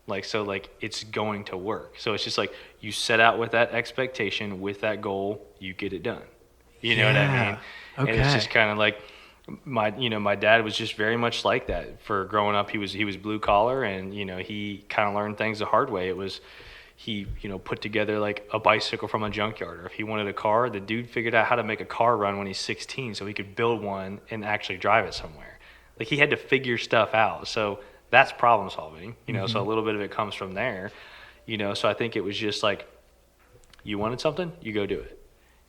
Like, so like it's going to work. So it's just like you set out with that expectation, with that goal, you get it done. You know what I Yeah. mean? And it's Okay. just kind of like my dad was just very much like that. For growing up, he was blue collar, and he kind of learned things the hard way. It was he put together like a bicycle from a junkyard, or if he wanted a car, the dude figured out how to make a car run when he's 16, so he could build one and actually drive it somewhere. Like he had to figure stuff out. So that's problem solving. So a little bit of it comes from there. So I think it was just like you wanted something, you go do it.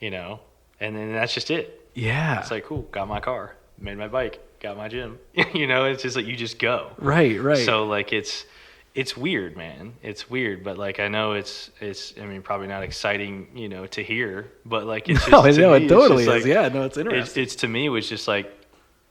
And then that's just it. Yeah. It's like, cool, got my car, made my bike, got my gym. It's just like you just go. Right. So like it's weird, man. It's weird, but like I know it's I mean probably not exciting, to hear, but like it's just No, to me, it totally it's is. just like, Yeah, no, it's interesting. it's to me it was just like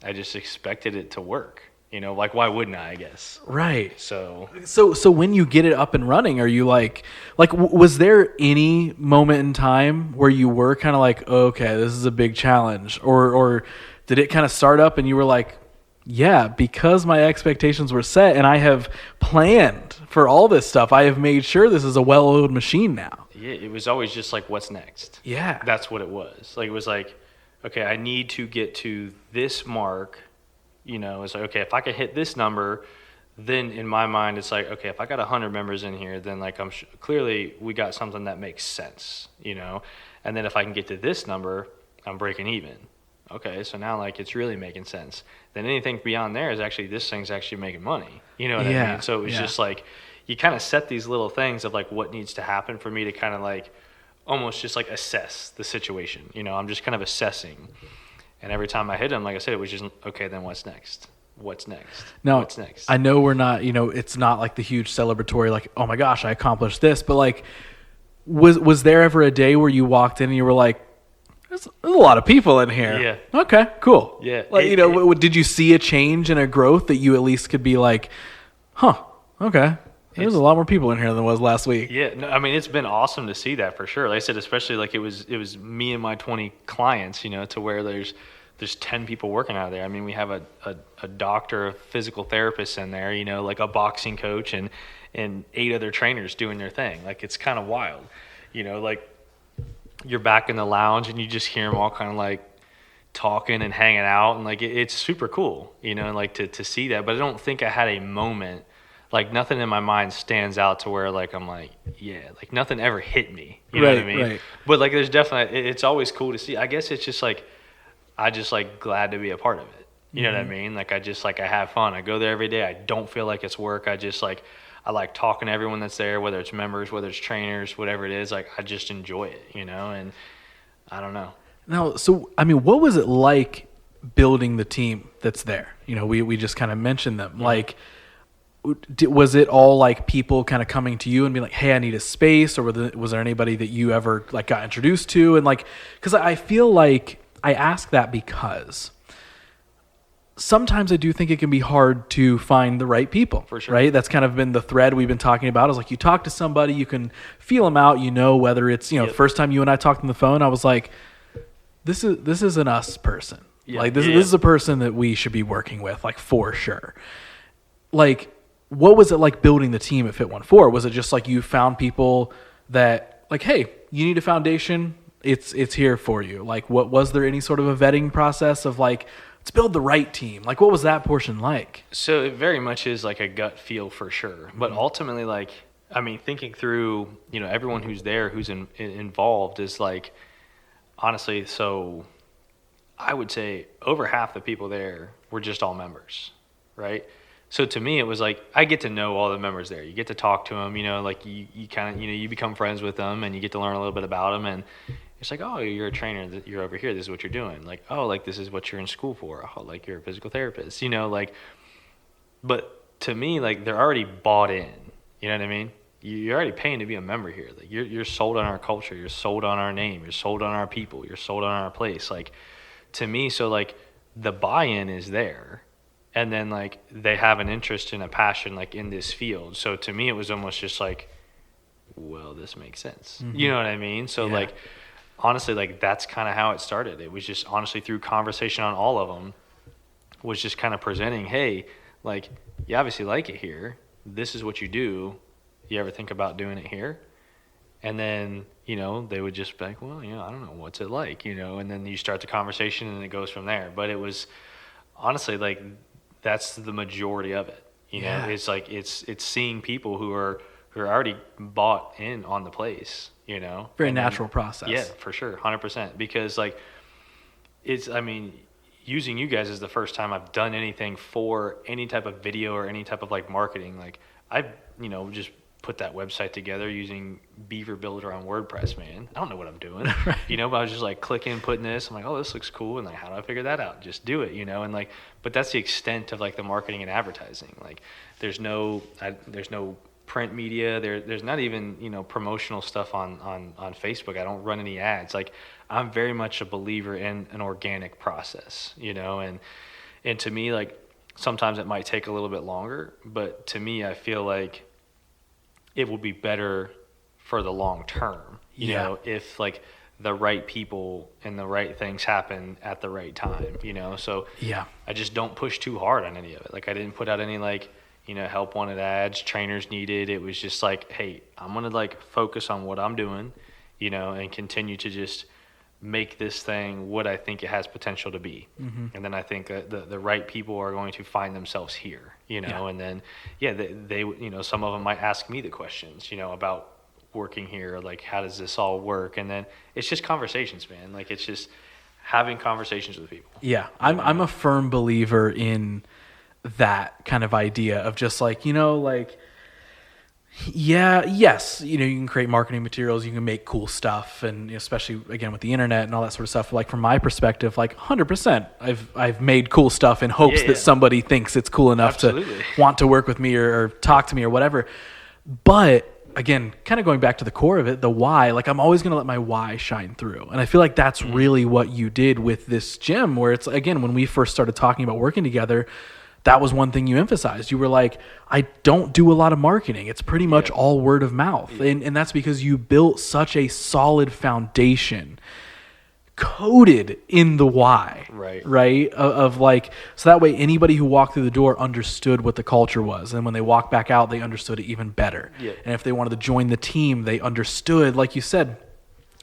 I just expected it to work. Like why wouldn't I guess. Right. So So when you get it up and running, are you like was there any moment in time where you were kind of like, okay, this is a big challenge, or did it kind of start up and you were like, yeah, because my expectations were set and I have planned for all this stuff, I have made sure this is a well-oiled machine now. yeah, it was always just like what's next. Yeah. That's what it was. Like it was like, okay, I need to get to this mark. It's like, okay, if I could hit this number, then in my mind, it's like, okay, if I got 100 members in here, then like clearly we got something that makes sense, and then if I can get to this number, I'm breaking even. Okay, so now like it's really making sense. Then anything beyond there is actually, this thing's actually making money. You know what I mean? So it was just like, you kind of set these little things of like what needs to happen for me to kind of like almost just like assess the situation. I'm just kind of assessing. And every time I hit him, like I said, it was just, okay, then what's next? What's next? Now, What's next? I know we're not, it's not like the huge celebratory, like, oh my gosh, I accomplished this. But like, was there ever a day where you walked in and you were like, there's a lot of people in here. Yeah. Okay, cool. Yeah. Like, did you see a change and a growth that you at least could be like, huh, okay. There's a lot more people in here than was last week. Yeah, no, I mean it's been awesome to see that for sure. Like I said, especially like it was me and my 20 clients, to where there's 10 people working out of there. I mean, we have a doctor, a physical therapist in there, like a boxing coach and 8 other trainers doing their thing. Like it's kind of wild, like you're back in the lounge and you just hear them all kind of like talking and hanging out, and like it's super cool, and like to see that. But I don't think I had a moment. Like nothing in my mind stands out to where like I'm like, yeah, like nothing ever hit me. You know what I mean? Right. But like there's definitely, it's always cool to see. I guess it's just like, I just like glad to be a part of it. You know what I mean? Like I just like, I have fun. I go there every day. I don't feel like it's work. I just like, I like talking to everyone that's there, whether it's members, whether it's trainers, whatever it is. Like I just enjoy it, and I don't know. Now, so, I mean, what was it like building the team that's there? We just kind of mentioned them. Like, was it all like people kind of coming to you and being like, hey, I need a space? Or was there anybody that you ever like got introduced to? And like, because I feel like I ask that because sometimes I do think it can be hard to find the right people. For sure. Right? That's kind of been the thread we've been talking about, is like you talk to somebody, you can feel them out, whether it's, Yep. first time you and I talked on the phone, I was like, this is an us person. Yeah. Like this is a person that we should be working with, like for sure. Like, what was it like building the team at Fit14? Was it just like you found people that like, hey, you need a foundation, it's here for you? Like, what was there any sort of a vetting process of like, let's build the right team? Like, what was that portion like? So it very much is like a gut feel for sure. But ultimately, like, I mean, thinking through, everyone who's there, who's involved is like, honestly, so I would say over half the people there were just all members, right? So to me, it was like, I get to know all the members there. You get to talk to them, like you kind of, you become friends with them and you get to learn a little bit about them. And it's like, oh, you're a trainer, you're over here, this is what you're doing. Like, oh, like this is what you're in school for. Oh, like you're a physical therapist, like, but to me, like they're already bought in, you know what I mean? you're already paying to be a member here. Like you're sold on our culture, you're sold on our name, you're sold on our people, you're sold on our place. Like to me, so like the buy-in is there, and then like they have an interest and a passion like in this field. So to me, it was almost just like, well, this makes sense. Mm-hmm. You know what I mean? So like honestly, like that's kind of how it started. It was just honestly through conversation on all of them, was just kind of presenting, hey, like you obviously like it here. This is what you do. You ever think about doing it here? And then, you know, they would just be like, well, you know, I don't know, what's it like, you know? And then you start the conversation and it goes from there. But it was honestly like that's the majority of it. You know, it's like it's seeing people who are already bought in on the place, you know. Very natural process. Yeah, for sure, 100%. Because like using you guys is the first time I've done anything for any type of video or any type of like marketing. Like I've, you know, just put that website together using Beaver Builder on WordPress, man. I don't know what I'm doing, right. You know, but I was just like clicking, putting this. I'm like, oh, this looks cool. And like, how do I figure that out? Just do it, you know? And like, but that's the extent of like the marketing and advertising. Like there's no print media. There's not even, you know, promotional stuff on Facebook. I don't run any ads. Like I'm very much a believer in an organic process, you know, and to me, like sometimes it might take a little bit longer, but to me, I feel like it will be better for the long term, you know, if like the right people and the right things happen at the right time, you know? So I just don't push too hard on any of it. Like I didn't put out any like, you know, help wanted ads, trainers needed. It was just like, hey, I'm going to like focus on what I'm doing, you know, and continue to just make this thing what I think it has potential to be. Mm-hmm. And then I think that the right people are going to find themselves here, you know, and then, they, you know, some of them might ask me the questions, you know, about working here, like, how does this all work? And then it's just conversations, man. Like, it's just having conversations with people. Yeah. I'm a firm believer in that kind of idea of just like, you know, like, yes, you know, you can create marketing materials, you can make cool stuff, and especially again with the internet and all that sort of stuff. Like from my perspective, like 100%, I've made cool stuff in hopes that somebody thinks it's cool enough to want to work with me or talk to me or whatever. But again, kind of going back to the core of it, the why, like I'm always going to let my why shine through. And I feel like that's really what you did with this gym, where it's, again, when we first started talking about working together, that was one thing you emphasized. You were like, I don't do a lot of marketing. It's pretty much all word of mouth. Yeah. And that's because you built such a solid foundation coded in the why. Right? Of like, so that way anybody who walked through the door understood what the culture was. And when they walked back out, they understood it even better. Yeah. And if they wanted to join the team, they understood, like you said,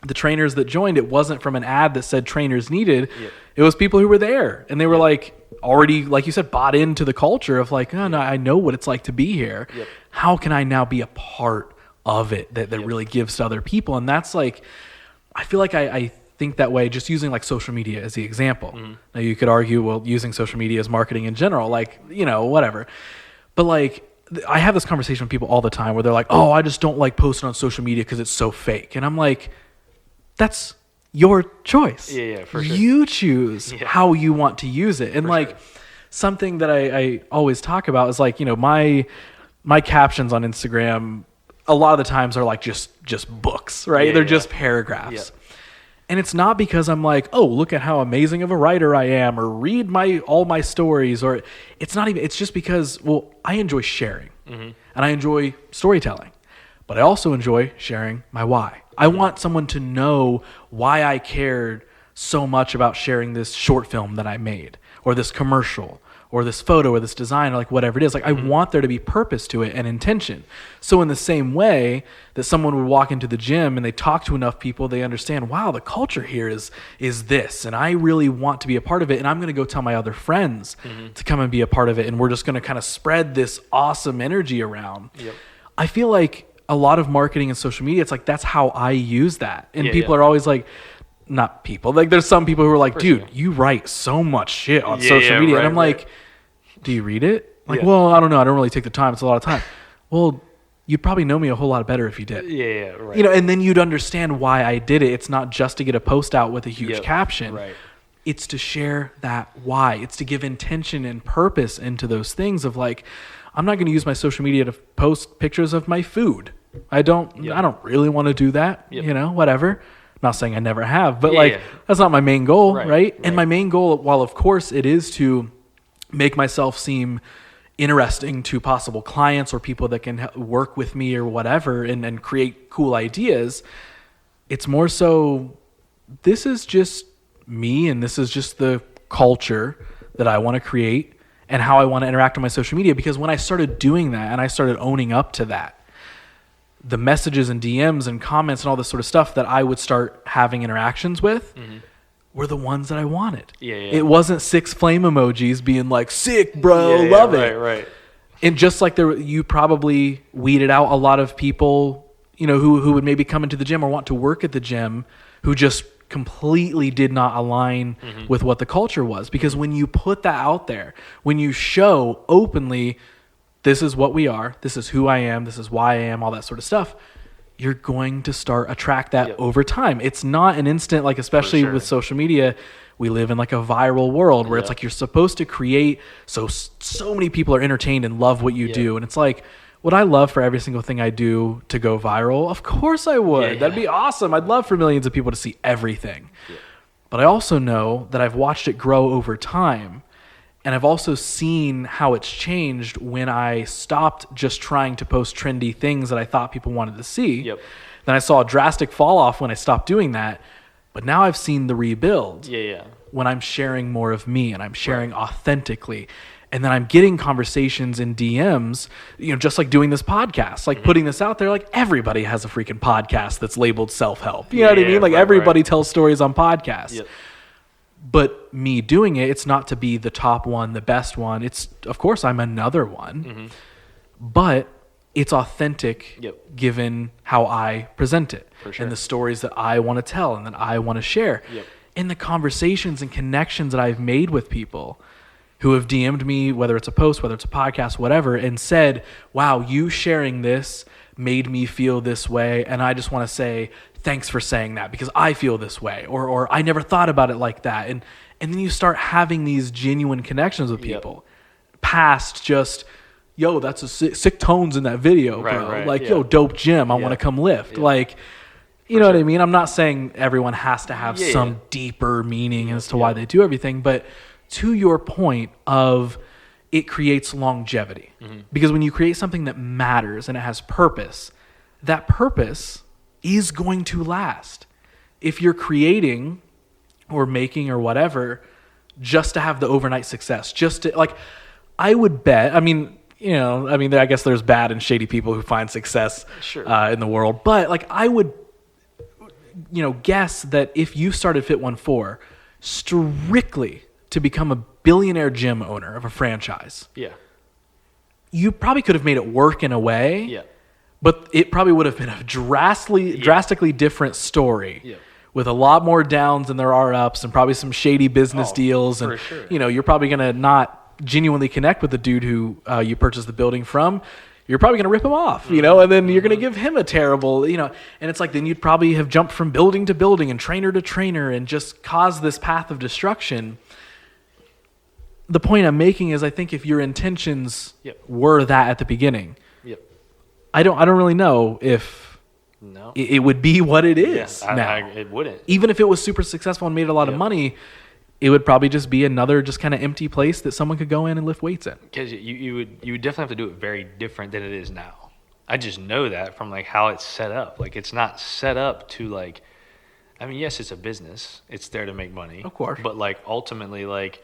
the trainers that joined, it wasn't from an ad that said trainers needed. Yeah. It was people who were there and they were like already, like you said, bought into the culture of like, oh no, I know what it's like to be here. Yep. How can I now be a part of it that really gives to other people? And that's like, I feel like I think that way, just using like social media as the example. Mm-hmm. Now you could argue, well, using social media as marketing in general, like, you know, whatever. But like, I have this conversation with people all the time where they're like, oh, I just don't like posting on social media because it's so fake. And I'm like, that's your choice. Yeah, for sure. You choose how you want to use it. And like something that I always talk about is like, you know, my captions on Instagram a lot of the times are like just books, right? They're just paragraphs. Yeah. And it's not because I'm like, oh, look at how amazing of a writer I am, or read all my stories, or it's not even, it's just because, well, I enjoy sharing and I enjoy storytelling, but I also enjoy sharing my why. I want someone to know why I cared so much about sharing this short film that I made, or this commercial, or this photo, or this design, or like whatever it is. Like I want there to be purpose to it and intention. So in the same way that someone would walk into the gym and they talk to enough people, they understand, wow, the culture here is this, and I really want to be a part of it, and I'm going to go tell my other friends to come and be a part of it, and we're just going to kind of spread this awesome energy around. Yep. I feel like a lot of marketing and social media, it's like that's how I use that. And people are always like, not people, like there's some people who are like, dude, you write so much shit on social media. And I'm like, do you read it? Like, well, I don't know. I don't really take the time. It's a lot of time. Well, you'd probably know me a whole lot better if you did. You know, and then you'd understand why I did it. It's not just to get a post out with a huge caption. Right. It's to share that why. It's to give intention and purpose into those things of like, I'm not going to use my social media to post pictures of my food. I don't really want to do that, whatever. Not saying I never have, but that's not my main goal, right? And my main goal, while of course it is to make myself seem interesting to possible clients or people that can work with me or whatever and create cool ideas, it's more so this is just me and this is just the culture that I want to create and how I want to interact on my social media. Because when I started doing that and I started owning up to that, the messages and DMs and comments and all this sort of stuff that I would start having interactions with were the ones that I wanted. It wasn't 6 flame emojis being like, sick, bro, love it. Right. And just like you probably weeded out a lot of people, who would maybe come into the gym or want to work at the gym who just completely did not align with what the culture was. Because when you put that out there, when you show openly, this is what we are, this is who I am, this is why I am, all that sort of stuff, you're going to attract that over time. It's not an instant, like especially with social media, we live in like a viral world where it's like you're supposed to create so many people are entertained and love what you do. And it's like, would I love for every single thing I do to go viral? Of course I would. That'd be awesome. I'd love for millions of people to see everything. But I also know that I've watched it grow over time. And I've also seen how it's changed when I stopped just trying to post trendy things that I thought people wanted to see. Then I saw a drastic fall off when I stopped doing that. But now I've seen the rebuild when I'm sharing more of me and I'm sharing authentically. And then I'm getting conversations in DMs, just like doing this podcast, like putting this out there. Like everybody has a freaking podcast that's labeled self-help. You know what I mean? Like everybody tells stories on podcasts. But me doing it, it's not to be the top one, the best one. It's, of course, I'm another one. But it's authentic given how I present it. And the stories that I want to tell and that I want to share. And the conversations and connections that I've made with people who have DM'd me, whether it's a post, whether it's a podcast, whatever, and said, wow, you sharing this made me feel this way. And I just want to say, thanks for saying that because I feel this way, or I never thought about it like that. And then you start having these genuine connections with people past just, yo, that's a sick tones in that video, bro. Yo, dope gym. I want to come lift. Like, you know what I mean? I'm not saying everyone has to have some deeper meaning as to why they do everything, but to your point of it creates longevity. Because when you create something that matters and it has purpose, that purpose is going to last. If you're creating or making or whatever just to have the overnight success, just to, like, I would bet, I guess there's bad and shady people who find success in the world, but like I would, guess that if you started Fit14 strictly to become a billionaire gym owner of a franchise, you probably could have made it work in a way, but it probably would have been a drastically different story with a lot more downs than there are ups and probably some shady business deals. And, you're probably going to not genuinely connect with the dude who you purchased the building from. You're probably going to rip him off, and then you're going to give him a terrible, and it's like then you'd probably have jumped from building to building and trainer to trainer and just caused this path of destruction. The point I'm making is I think if your intentions were that at the beginning, I don't really know if it would be what it is now. It wouldn't. Even if it was super successful and made a lot of money, it would probably just be another just kind of empty place that someone could go in and lift weights in. Because you would definitely have to do it very different than it is now. I just know that from like how it's set up. Like it's not set up to like, I mean, yes, it's a business. It's there to make money. Of course. But like ultimately, like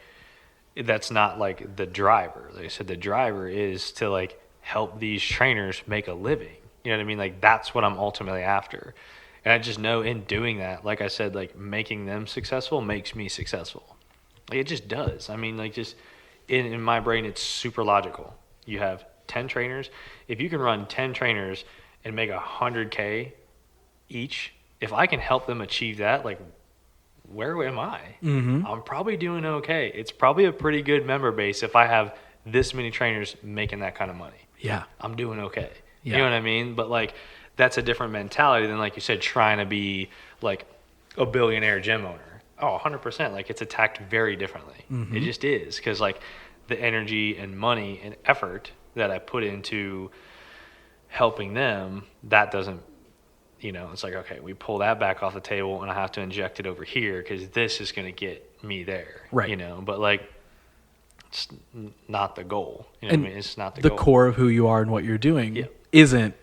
that's not like the driver. Like I said, the driver is to like help these trainers make a living. You know what I mean? Like that's what I'm ultimately after. And I just know in doing that, like I said, like making them successful makes me successful. Like it just does. I mean, like just in my brain, it's super logical. You have 10 trainers. If you can run 10 trainers and make $100K each, if I can help them achieve that, like where am I? I'm probably doing okay. It's probably a pretty good member base if I have this many trainers making that kind of money. Yeah. I'm doing okay. You know what I mean? But like that's a different mentality than, like you said, trying to be like a billionaire gym owner. Oh, 100%. Like it's attacked very differently. It just is, because like the energy and money and effort that I put into helping them, that doesn't, it's like, okay, we pull that back off the table and I have to inject it over here because this is going to get me there, Right. But like, it's not the goal. And what I mean? It's not the the goal. core of who you are and what you're doing Yeah. isn't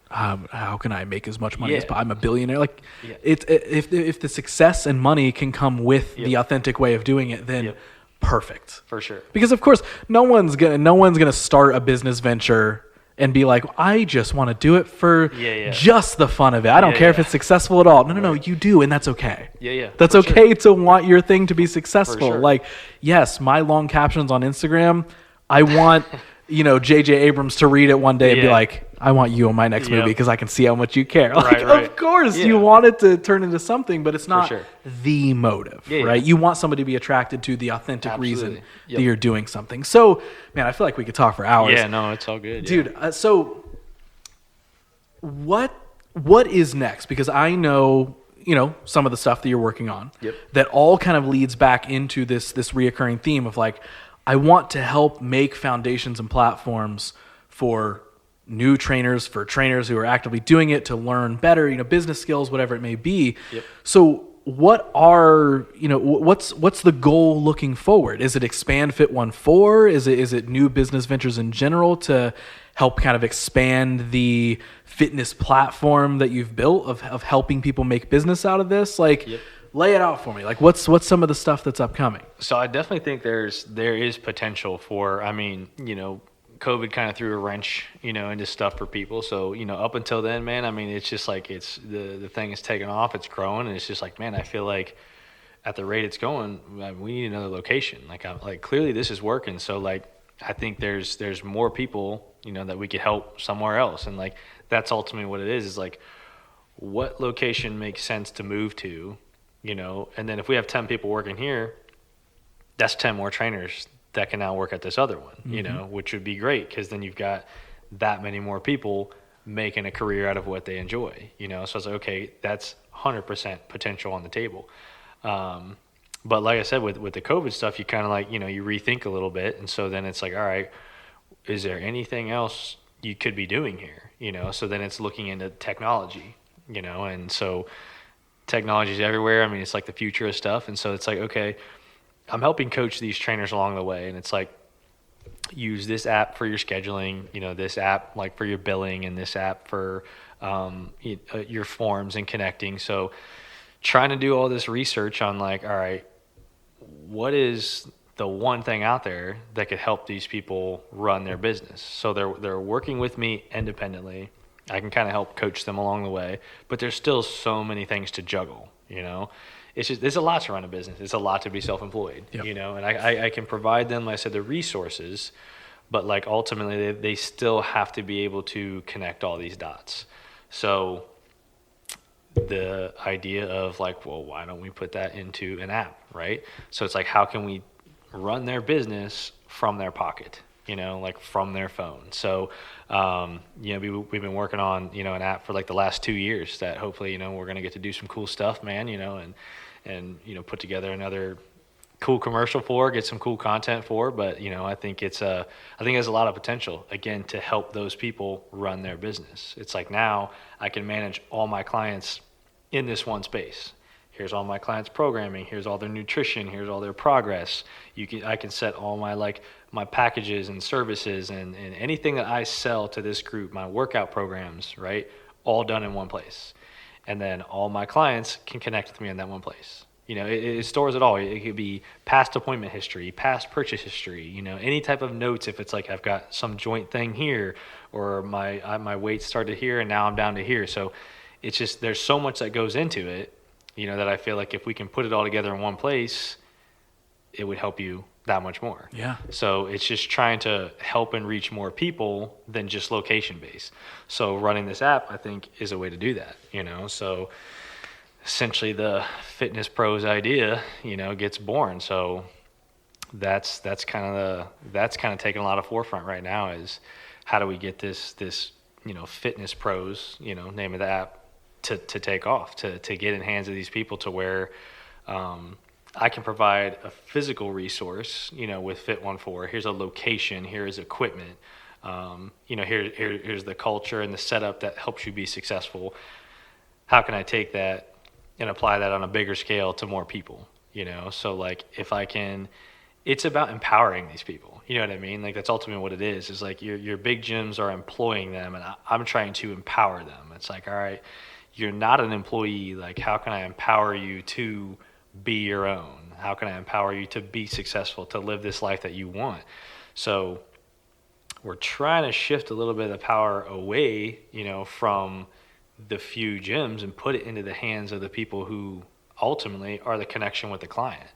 how can I make as much money as Yeah. possible? I'm a billionaire. Like Yeah. if the success and money can come with the authentic way of doing it, then Yep. perfect. For sure. Because of course, no one's gonna start a business venture and be like, I just want to do it for just the fun of it. I don't care if it's successful at all. No, you do, and that's okay. Yeah. That's for okay sure. to want your thing to be successful. sure. Like, yes, my long captions on Instagram, I want, J.J. Abrams to read it one day and be Yeah. like, I want you in my next movie because I can see how much you care. Like, Right. of course, Yeah. you want it to turn into something, but it's not sure. the motive, Yeah. right? You want somebody to be attracted to the authentic reason Absolutely. Yep. that you're doing something. So, man, I feel like we could talk for hours. Yeah, no, it's all good. Dude, so what is next? Because I know, some of the stuff that you're working on. Yep. That all kind of leads back into this reoccurring theme of like, I want to help make foundations and platforms for new trainers, for trainers who are actively doing it to learn better, business skills, whatever it may be. Yep. So what are, what's the goal looking forward? Is it expand Fit 1-4? Is it new business ventures in general to help kind of expand the fitness platform that you've built of helping people make business out of this? Like, lay it out for me. Like, what's some of the stuff that's upcoming? So I definitely think there is potential for, COVID kind of threw a wrench, into stuff for people. So, up until then, man, it's just like the thing is taking off, it's growing, and it's just like, man, I feel like at the rate it's going, we need another location. Like clearly this is working. So like, I think there's more people, that we could help somewhere else. And like, that's ultimately what it is like, what location makes sense to move to, and then if we have 10 people working here, that's 10 more trainers that can now work at this other one, which would be great because then you've got that many more people making a career out of what they enjoy, So it's like, okay, that's 100% potential on the table. But like I said, with the COVID stuff, you kind of like, you rethink a little bit. And so then it's like, all right, is there anything else you could be doing here? So then it's looking into technology, and so technology is everywhere. It's like the future of stuff. And so it's like, okay, I'm helping coach these trainers along the way. And it's like, use this app for your scheduling, this app like for your billing, and this app for your forms and connecting. So trying to do all this research on like, all right, what is the one thing out there that could help these people run their business? So they're working with me independently. I can kind of help coach them along the way, but there's still so many things to juggle, It's just, there's a lot to run a business. It's a lot to be self-employed, and I can provide them, like I said, the resources, but like ultimately they still have to be able to connect all these dots. So the idea of like, well, why don't we put that into an app, right? So it's like, how can we run their business from their pocket, like from their phone? So, we've been working on, an app for like the last 2 years that hopefully, we're going to get to do some cool stuff, man, and put together another cool commercial for, get some cool content for. But, I think there's a lot of potential, again, to help those people run their business. It's like now I can manage all my clients in this one space. Here's all my clients' programming. Here's all their nutrition. Here's all their progress. I can set all my packages and services and anything that I sell to this group, my workout programs, right? All done in one place. And then all my clients can connect with me in that one place. It stores it all. It could be past appointment history, past purchase history, any type of notes. If it's like I've got some joint thing here, or my weight started here and now I'm down to here. So it's just, there's so much that goes into it, that I feel like if we can put it all together in one place, it would help you that much more. Yeah. So it's just trying to help and reach more people than just location based. So running this app, I think, is a way to do that, So essentially the Fitness Pros idea, gets born. So that's kind of taking a lot of forefront right now, is how do we get this Fitness Pros, name of the app, to take off, to get in hands of these people to where I can provide a physical resource, with Fit 1-4. Here's a location, here is equipment, Here's the culture and the setup that helps you be successful. How can I take that and apply that on a bigger scale to more people? So like if I can, it's about empowering these people. You know what I mean? Like that's ultimately what it is like your big gyms are employing them, and I'm trying to empower them. It's like, all right, you're not an employee. Like, how can I empower you to be your own? How can I empower you to be successful, to live this life that you want? So we're trying to shift a little bit of power away, from the few gyms and put it into the hands of the people who ultimately are the connection with the client.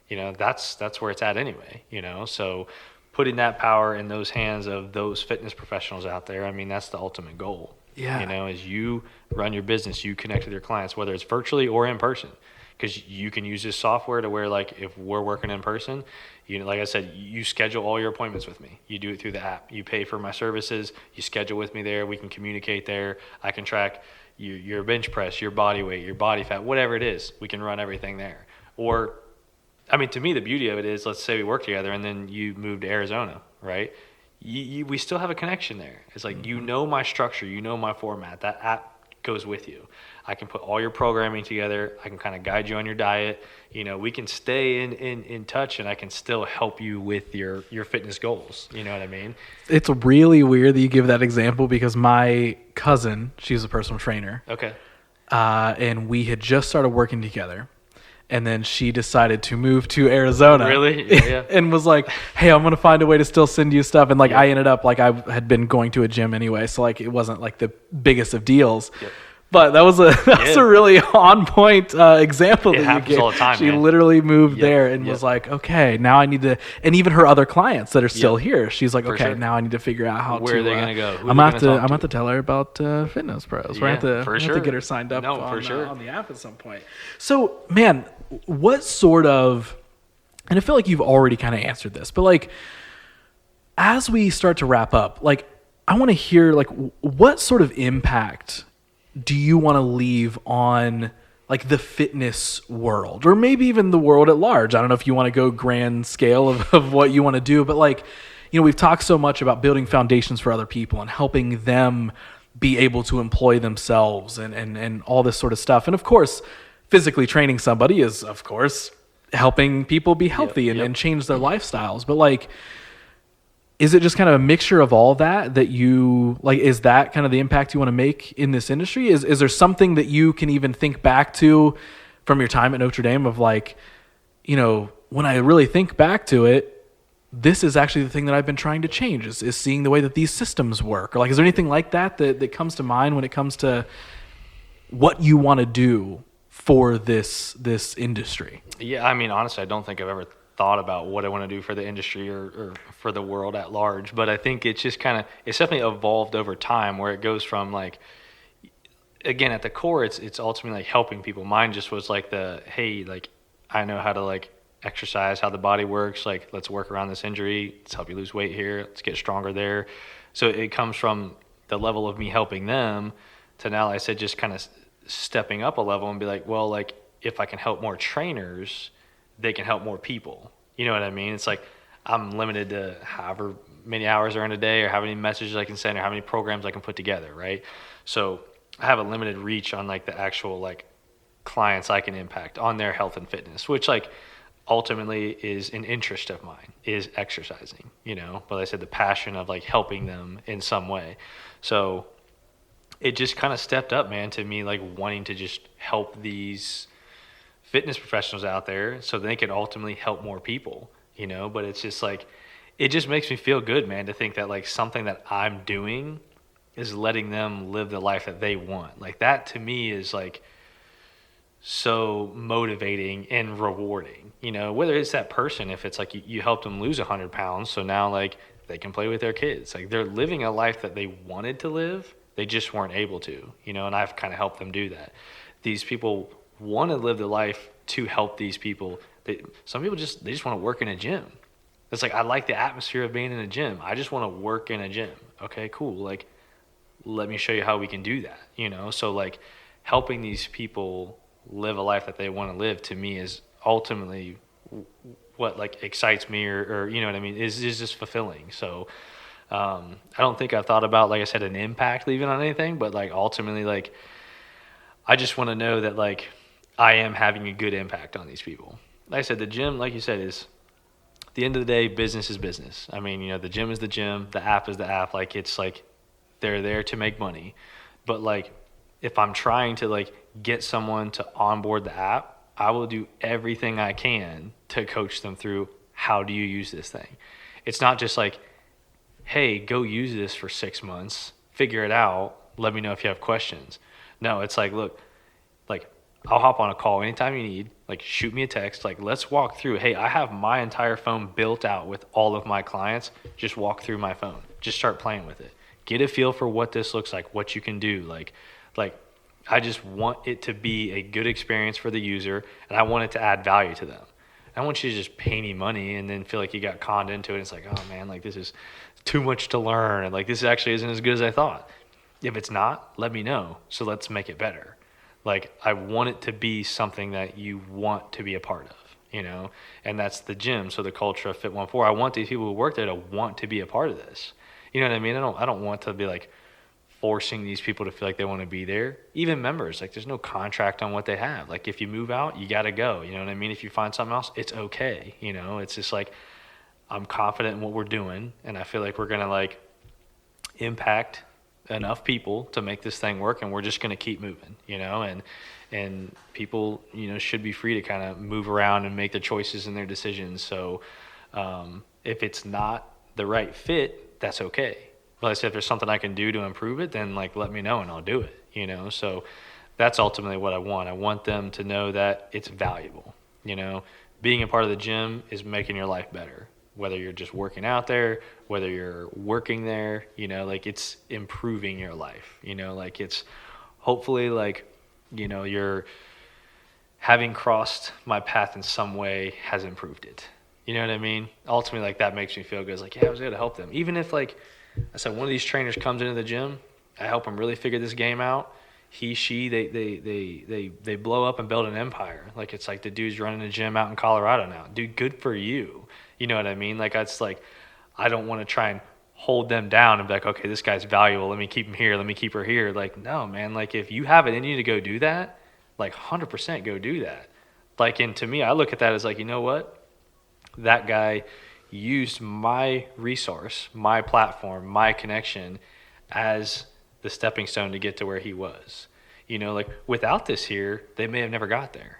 That's where it's at anyway, so putting that power in those hands of those fitness professionals out there, I mean, that's the ultimate goal. Yeah. As you run your business, you connect with your clients, whether it's virtually or in person, because you can use this software to where, like, if we're working in person, like I said, you schedule all your appointments with me. You do it through the app. You pay for my services. You schedule with me there. We can communicate there. I can track your bench press, your body weight, your body fat, whatever it is. We can run everything there. Or, I mean, to me, the beauty of it is, let's say we work together and then you move to Arizona, right? We still have a connection there. It's like, my structure, my format. That app goes with you. I can put all your programming together. I can kind of guide you on your diet. We can stay in touch, and I can still help you with your fitness goals. You know what I mean? It's really weird that you give that example because my cousin, she's a personal trainer. Okay. And we had just started working together. And then she decided to move to Arizona. Really? Yeah. And was like, hey, I'm going to find a way to still send you stuff. And like, I ended up, like, I had been going to a gym anyway. So like, it wasn't like the biggest of deals. Yep. But that was a really on point example it that happens you gave. All the time, she man. literally moved there and was like, okay, now I need to, and even her other clients that are still here, she's like, okay, now I need to figure out how where to. Are they going to go? I'm going to tell her about Fitness Pros. We're going to have to get her signed up on the app at some point. So, man, what sort of, and I feel like you've already kind of answered this, but like, as we start to wrap up, like, I want to hear, like, what sort of impact do you want to leave on, like, the fitness world, or maybe even the world at large? I don't know if you want to go grand scale of what you want to do, but like, we've talked so much about building foundations for other people and helping them be able to employ themselves and all this sort of stuff. And of course, physically training somebody is, of course, helping people be healthy and change their lifestyles. But like, is it just kind of a mixture of all that you like? Is that kind of the impact you want to make in this industry? Is there something that you can even think back to from your time at Notre Dame of like, when I really think back to it, this is actually the thing that I've been trying to change is seeing the way that these systems work? Or like, is there anything like that comes to mind when it comes to what you want to do for this industry? Yeah, I mean, honestly, I don't think I've ever thought about what I want to do for the industry or for the world at large, but I think it's just it's definitely evolved over time, where it goes from, like, again, at the core, it's ultimately like helping people. Mine just was like hey, like, I know how to, like, exercise, how the body works, like, let's work around this injury, let's help you lose weight here, let's get stronger there. So it comes from the level of me helping them to now, like I said, just kind of stepping up a level and be like, well, like, if I can help more trainers, they can help more people. You know what I mean? It's like, I'm limited to however many hours are in a day, or how many messages I can send, or how many programs I can put together, right? So I have a limited reach on, like, the actual, like, clients I can impact on their health and fitness, which, like, ultimately is an interest of mine, is exercising, but like I said, the passion of, like, helping them in some way. So it just kind of stepped up, man, to me, like, wanting to just help these fitness professionals out there so they can ultimately help more people, but it's just like, it just makes me feel good, man, to think that, like, something that I'm doing is letting them live the life that they want. Like, that to me is, like, so motivating and rewarding, whether it's that person, if it's like you helped them lose 100 pounds, so now, like, they can play with their kids, like, they're living a life that they wanted to live, they just weren't able to, and I've kind of helped them do that. These people want to live the life to help these people. Some people just want to work in a gym. It's like, I like the atmosphere of being in a gym. I just want to work in a gym. Okay, cool. Like, let me show you how we can do that. So, like, helping these people live a life that they want to live, to me, is ultimately what, like, excites me, or you know what I mean, is just fulfilling. So I don't think I've thought about, like I said, an impact leaving on anything, but like ultimately, like I just want to know that like I am having a good impact on these people. Like I said, the gym, like you said, is at the end of the day, business is business. I mean, the gym is the gym, the app is the app. Like it's like they're there to make money. But like if I'm trying to like get someone to onboard the app, I will do everything I can to coach them through how do you use this thing. It's not just like, hey, go use this for 6 months, figure it out, let me know if you have questions. No, it's like, look, like I'll hop on a call anytime you need, like shoot me a text, like let's walk through. Hey, I have my entire phone built out with all of my clients. Just walk through my phone. Just start playing with it. Get a feel for what this looks like, what you can do. Like I just want it to be a good experience for the user, and I want it to add value to them. I don't want you to just pay me money and then feel like you got conned into it. It's like, oh man, like this is too much to learn, and like this actually isn't as good as I thought. If it's not, let me know. So let's make it better. Like I want it to be something that you want to be a part of, and that's the gym. So the culture of Fit 1-4, I want these people who work there to want to be a part of this. You know what I mean? I don't want to be like forcing these people to feel like they want to be there. Even members, like there's no contract on what they have. Like if you move out, you got to go. You know what I mean? If you find something else, it's okay. It's just like I'm confident in what we're doing, and I feel like we're going to like impact enough people to make this thing work, and we're just going to keep moving, and people, should be free to kind of move around and make their choices and their decisions. So if it's not the right fit, that's okay. But like I said, if there's something I can do to improve it, then like let me know and I'll do it, so that's ultimately what I want. I want them to know that it's valuable. Being a part of the gym is making your life better. Whether you're just working out there, whether you're working there, like it's improving your life, like it's hopefully like, you're having crossed my path in some way has improved it. You know what I mean? Ultimately, like that makes me feel good. It's like, yeah, I was able to help them. Even if like I said, one of these trainers comes into the gym, I help them really figure this game out. They blow up and build an empire. Like it's like the dude's running a gym out in Colorado now. Dude, good for you. You know what I mean? Like it's like I don't want to try and hold them down and be like, okay, this guy's valuable. Let me keep him here. Let me keep her here. Like, no, man. Like if you have it in you to go do that, like 100% go do that. Like, and to me, I look at that as like, you know what? That guy used my resource, my platform, my connection as the stepping stone to get to where he was. Like without this here, they may have never got there.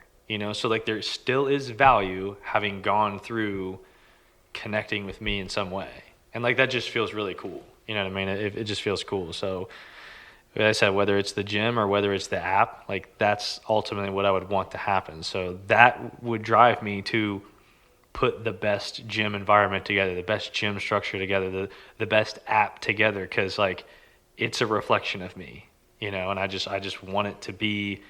So like there still is value having gone through connecting with me in some way. And like that just feels really cool. You know what I mean? It just feels cool. So like I said, whether it's the gym or whether it's the app, like that's ultimately what I would want to happen. So that would drive me to put the best gym environment together, the best gym structure together, the best app together, because like it's a reflection of me, and I just want it to be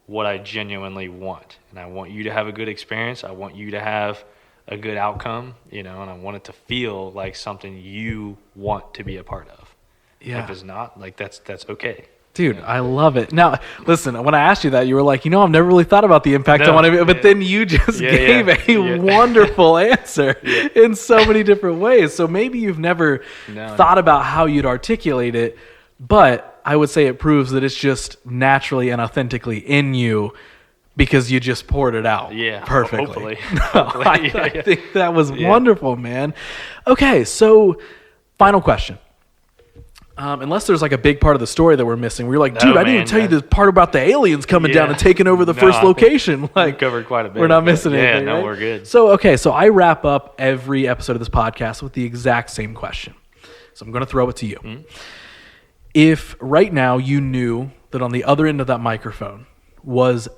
what I genuinely want. And I want you to have a good experience. I want you to have a good outcome, and I want it to feel like something you want to be a part of. Yeah. If it's not, like that's okay. Dude, I love it. Now, listen, when I asked you that, you were like, I've never really thought about the impact I want to, but then you just gave a wonderful answer in so many different ways. So maybe you've never thought about how you'd articulate it, but I would say it proves that it's just naturally and authentically in you because you just poured it out perfectly. Hopefully. I think that was wonderful, man. Okay, so final question. Unless there's like a big part of the story that we're missing. We're like, dude, I didn't even tell you the part about the aliens coming down and taking over the first location. Like, we covered quite a bit. We're not missing anything. Yeah, no, right? We're good. So I wrap up every episode of this podcast with the exact same question. So I'm going to throw it to you. Mm-hmm. If right now you knew that on the other end of that microphone was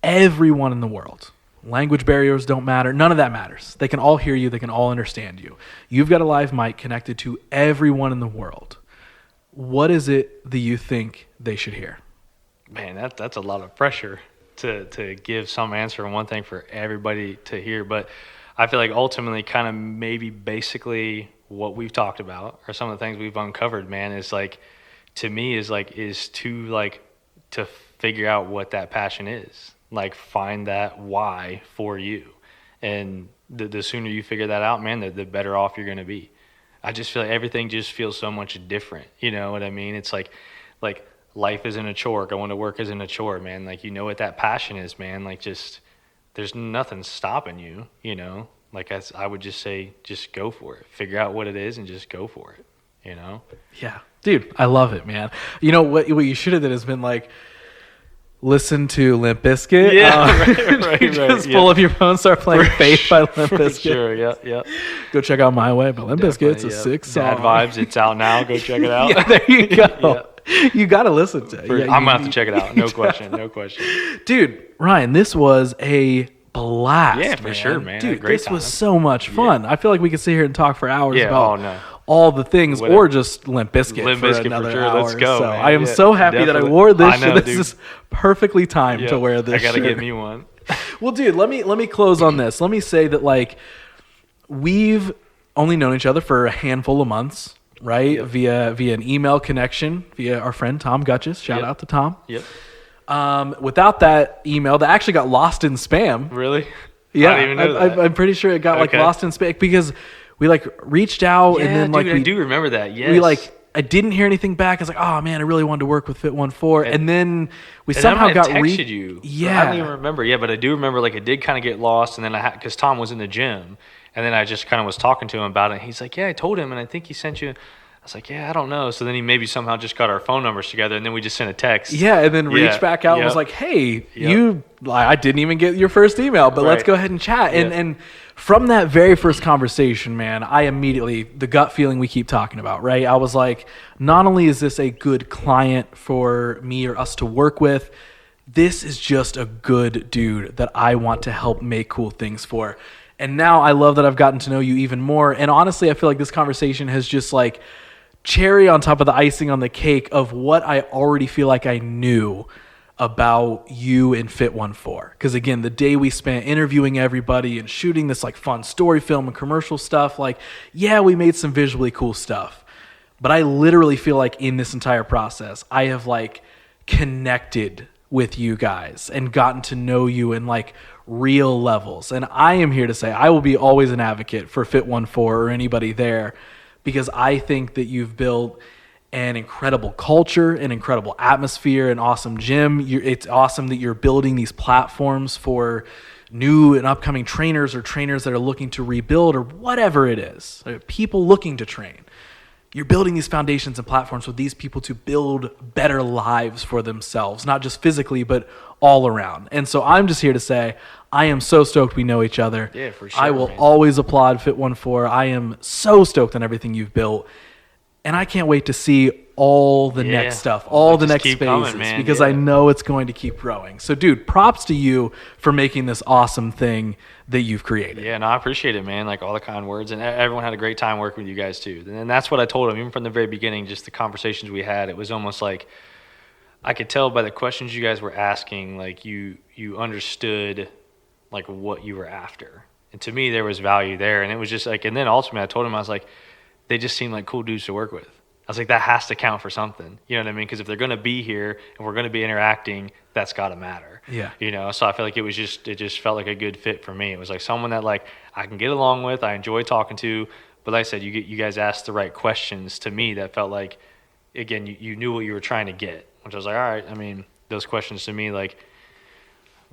everyone in the world, language barriers don't matter. None of that matters. They can all hear you. They can all understand you. You've got a live mic connected to everyone in the world. What is it that you think they should hear? Man, that's a lot of pressure to give some answer and one thing for everybody to hear. But I feel like ultimately kind of maybe basically what we've talked about or some of the things we've uncovered, man, is like, to me is to figure out what that passion is. Like find that why for you. And the sooner you figure that out, man, the better off you're going to be. I just feel like everything just feels so much different. You know what I mean? It's like life isn't a chore. Going to work isn't a chore, man. Like, you know what that passion is, man. Like, just there's nothing stopping you, you know? Like, I would just say, just go for it. Figure out what it is and just go for it, you know? Yeah. Dude, I love it, man. You know, what you should have done has been like, listen to Limp Bizkit. Right. Just pull up your phone, start playing Faith by Limp Bizkit. Sure, yeah. Go check out My Way by Limp Bizkit. It's a sick song. Dad Vibes, it's out now. Go check it out. Yeah, there you go. You got to listen to it. I'm going to have to check it out. No question. Dude, Ryan, this was a blast. Yeah, for sure, man. Dude, great this time. was so much fun. I feel like we could sit here and talk for hours about all the things, Whatever. or just Limp Bizkit for another for sure. hour. Let's go, so man. I am so happy that I wore this. I know, this dude. is perfectly timed to wear this I got to shirt. get me one. Well, dude, let me close on this. Let me say that, like, we've only known each other for a handful of months, right? Via an email connection, via our friend Tom Gutches. Shout out to Tom. Yep. Without that email, that actually got lost in spam. Really? Yeah, I didn't even know that. I'm pretty sure it got like lost in spam because we like reached out and then like I do remember that. Yes. we like I didn't hear anything back. I was like, oh man, I really wanted to work with Fit14, and then we somehow got texted you. Yeah, I don't even remember. Yeah, but I do remember like it did kind of get lost, and then because Tom was in the gym, and then I just kind of was talking to him about it. And he's like, yeah, I told him, and I think he sent you. I was like, yeah, I don't know. So then he maybe somehow just got our phone numbers together, and then we just sent a text. Yeah, and then reached back out and was like, hey, I didn't even get your first email, but let's go ahead and chat. And from that very first conversation, man, I immediately, the gut feeling we keep talking about, right? I was like, not only is this a good client for me or us to work with, this is just a good dude that I want to help make cool things for. And now I love that I've gotten to know you even more. And honestly, I feel like this conversation has just like cherry on top of the icing on the cake of what I already feel like I knew about you and Fit14. Because again, the day we spent interviewing everybody and shooting this like fun story film and commercial stuff, like, yeah, we made some visually cool stuff. But I literally feel like in this entire process, I have like connected with you guys and gotten to know you in like real levels. And I am here to say I will be always an advocate for Fit14 or anybody there, because I think that you've built an incredible culture, an incredible atmosphere, an awesome gym. It's awesome that you're building these platforms for new and upcoming trainers or trainers that are looking to rebuild or whatever it is, people looking to train. You're building these foundations and platforms for these people to build better lives for themselves, not just physically, but all around. And so I'm just here to say, I am so stoked we know each other. Yeah, for sure. I will always applaud Fit14. I am so stoked on everything you've built. And I can't wait to see all the next stuff, all the next phases, because I know it's going to keep growing. So, dude, props to you for making this awesome thing that you've created. Yeah, no, I appreciate it, man. Like all the kind words, and everyone had a great time working with you guys too. And that's what I told them, even from the very beginning. Just the conversations we had, it was almost like I could tell by the questions you guys were asking, like you understood like what you were after. And to me, there was value there, and it was just like. And then ultimately, I told them, I was like, they just seem like cool dudes to work with. I was like, that has to count for something. You know what I mean? Because if they're going to be here and we're going to be interacting, that's got to matter. Yeah. You know, so I feel like it just felt like a good fit for me. It was like someone that like I can get along with, I enjoy talking to, but like I said, you guys asked the right questions to me that felt like, again, you knew what you were trying to get, which I was like, all right, I mean, those questions to me, like,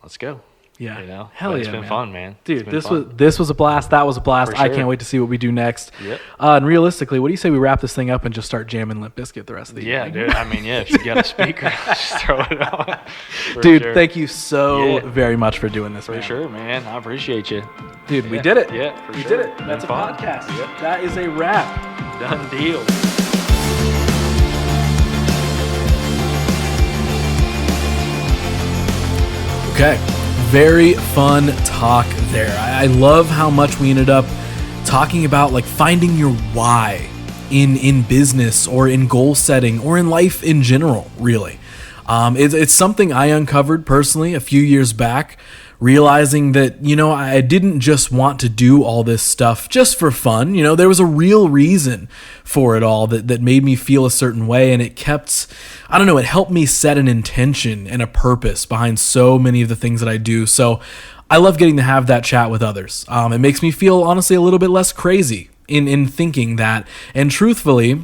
let's go. Yeah. You know? Hell but yeah, it's been fun, man. Dude, this was a blast. That was a blast. For I sure. can't wait to see what we do next. Yep. And realistically, what do you say we wrap this thing up and just start jamming Limp Bizkit the rest of the Yeah, evening? dude. I mean, yeah, if you got a speaker, just throw it on. Dude, sure. thank you so very much for doing this, For man. sure, man. I appreciate you. Dude, we did it. Yeah, for we sure. did it. That's a Been fun. podcast. Yep. That is a wrap. Done deal. Okay. Very fun talk there. I love how much we ended up talking about like finding your why in business or in goal setting or in life in general, really. It's something I uncovered personally a few years back, realizing that, you know, I didn't just want to do all this stuff just for fun. You know, there was a real reason for it all that made me feel a certain way, and it kept, I don't know, it helped me set an intention and a purpose behind so many of the things that I do. So I love getting to have that chat with others. It makes me feel honestly a little bit less crazy in thinking that. And truthfully,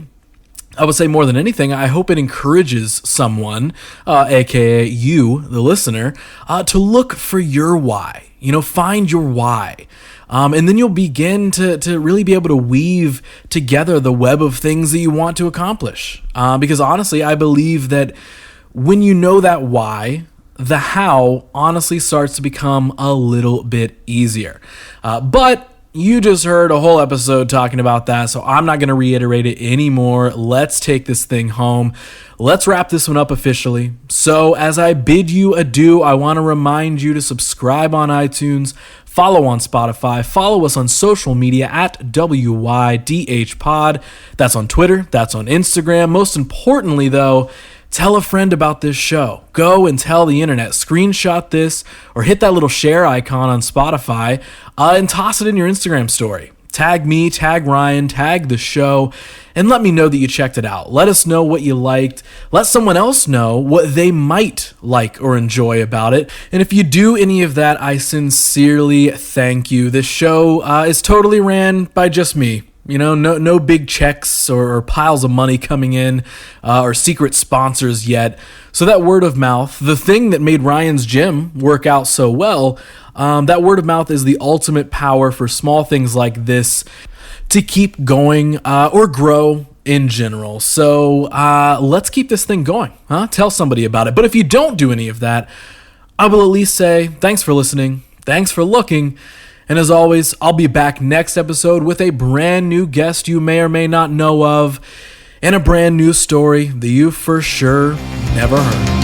I would say more than anything, I hope it encourages someone, aka you, the listener, to look for your why. Find your why. And then you'll begin to really be able to weave together the web of things that you want to accomplish. Because honestly, I believe that when you know that why, the how honestly starts to become a little bit easier. But you just heard a whole episode talking about that, so I'm not going to reiterate it anymore. Let's take this thing home. Let's wrap this one up officially. So as I bid you adieu, I want to remind you to subscribe on iTunes, follow on Spotify, follow us on social media at WYDHpod. That's on Twitter, that's on Instagram. Most importantly, though, tell a friend about this show. Go and tell the internet. Screenshot this or hit that little share icon on Spotify and toss it in your Instagram story. Tag me, tag Ryan, tag the show, and let me know that you checked it out. Let us know what you liked. Let someone else know what they might like or enjoy about it. And if you do any of that, I sincerely thank you. This show is totally ran by just me. No big checks or piles of money coming in or secret sponsors yet. So that word of mouth, the thing that made Ryan's gym work out so well, that word of mouth is the ultimate power for small things like this to keep going or grow in general. So let's keep this thing going. Tell somebody about it. But if you don't do any of that, I will at least say thanks for listening. Thanks for looking. And as always, I'll be back next episode with a brand new guest you may or may not know of and a brand new story that you for sure never heard.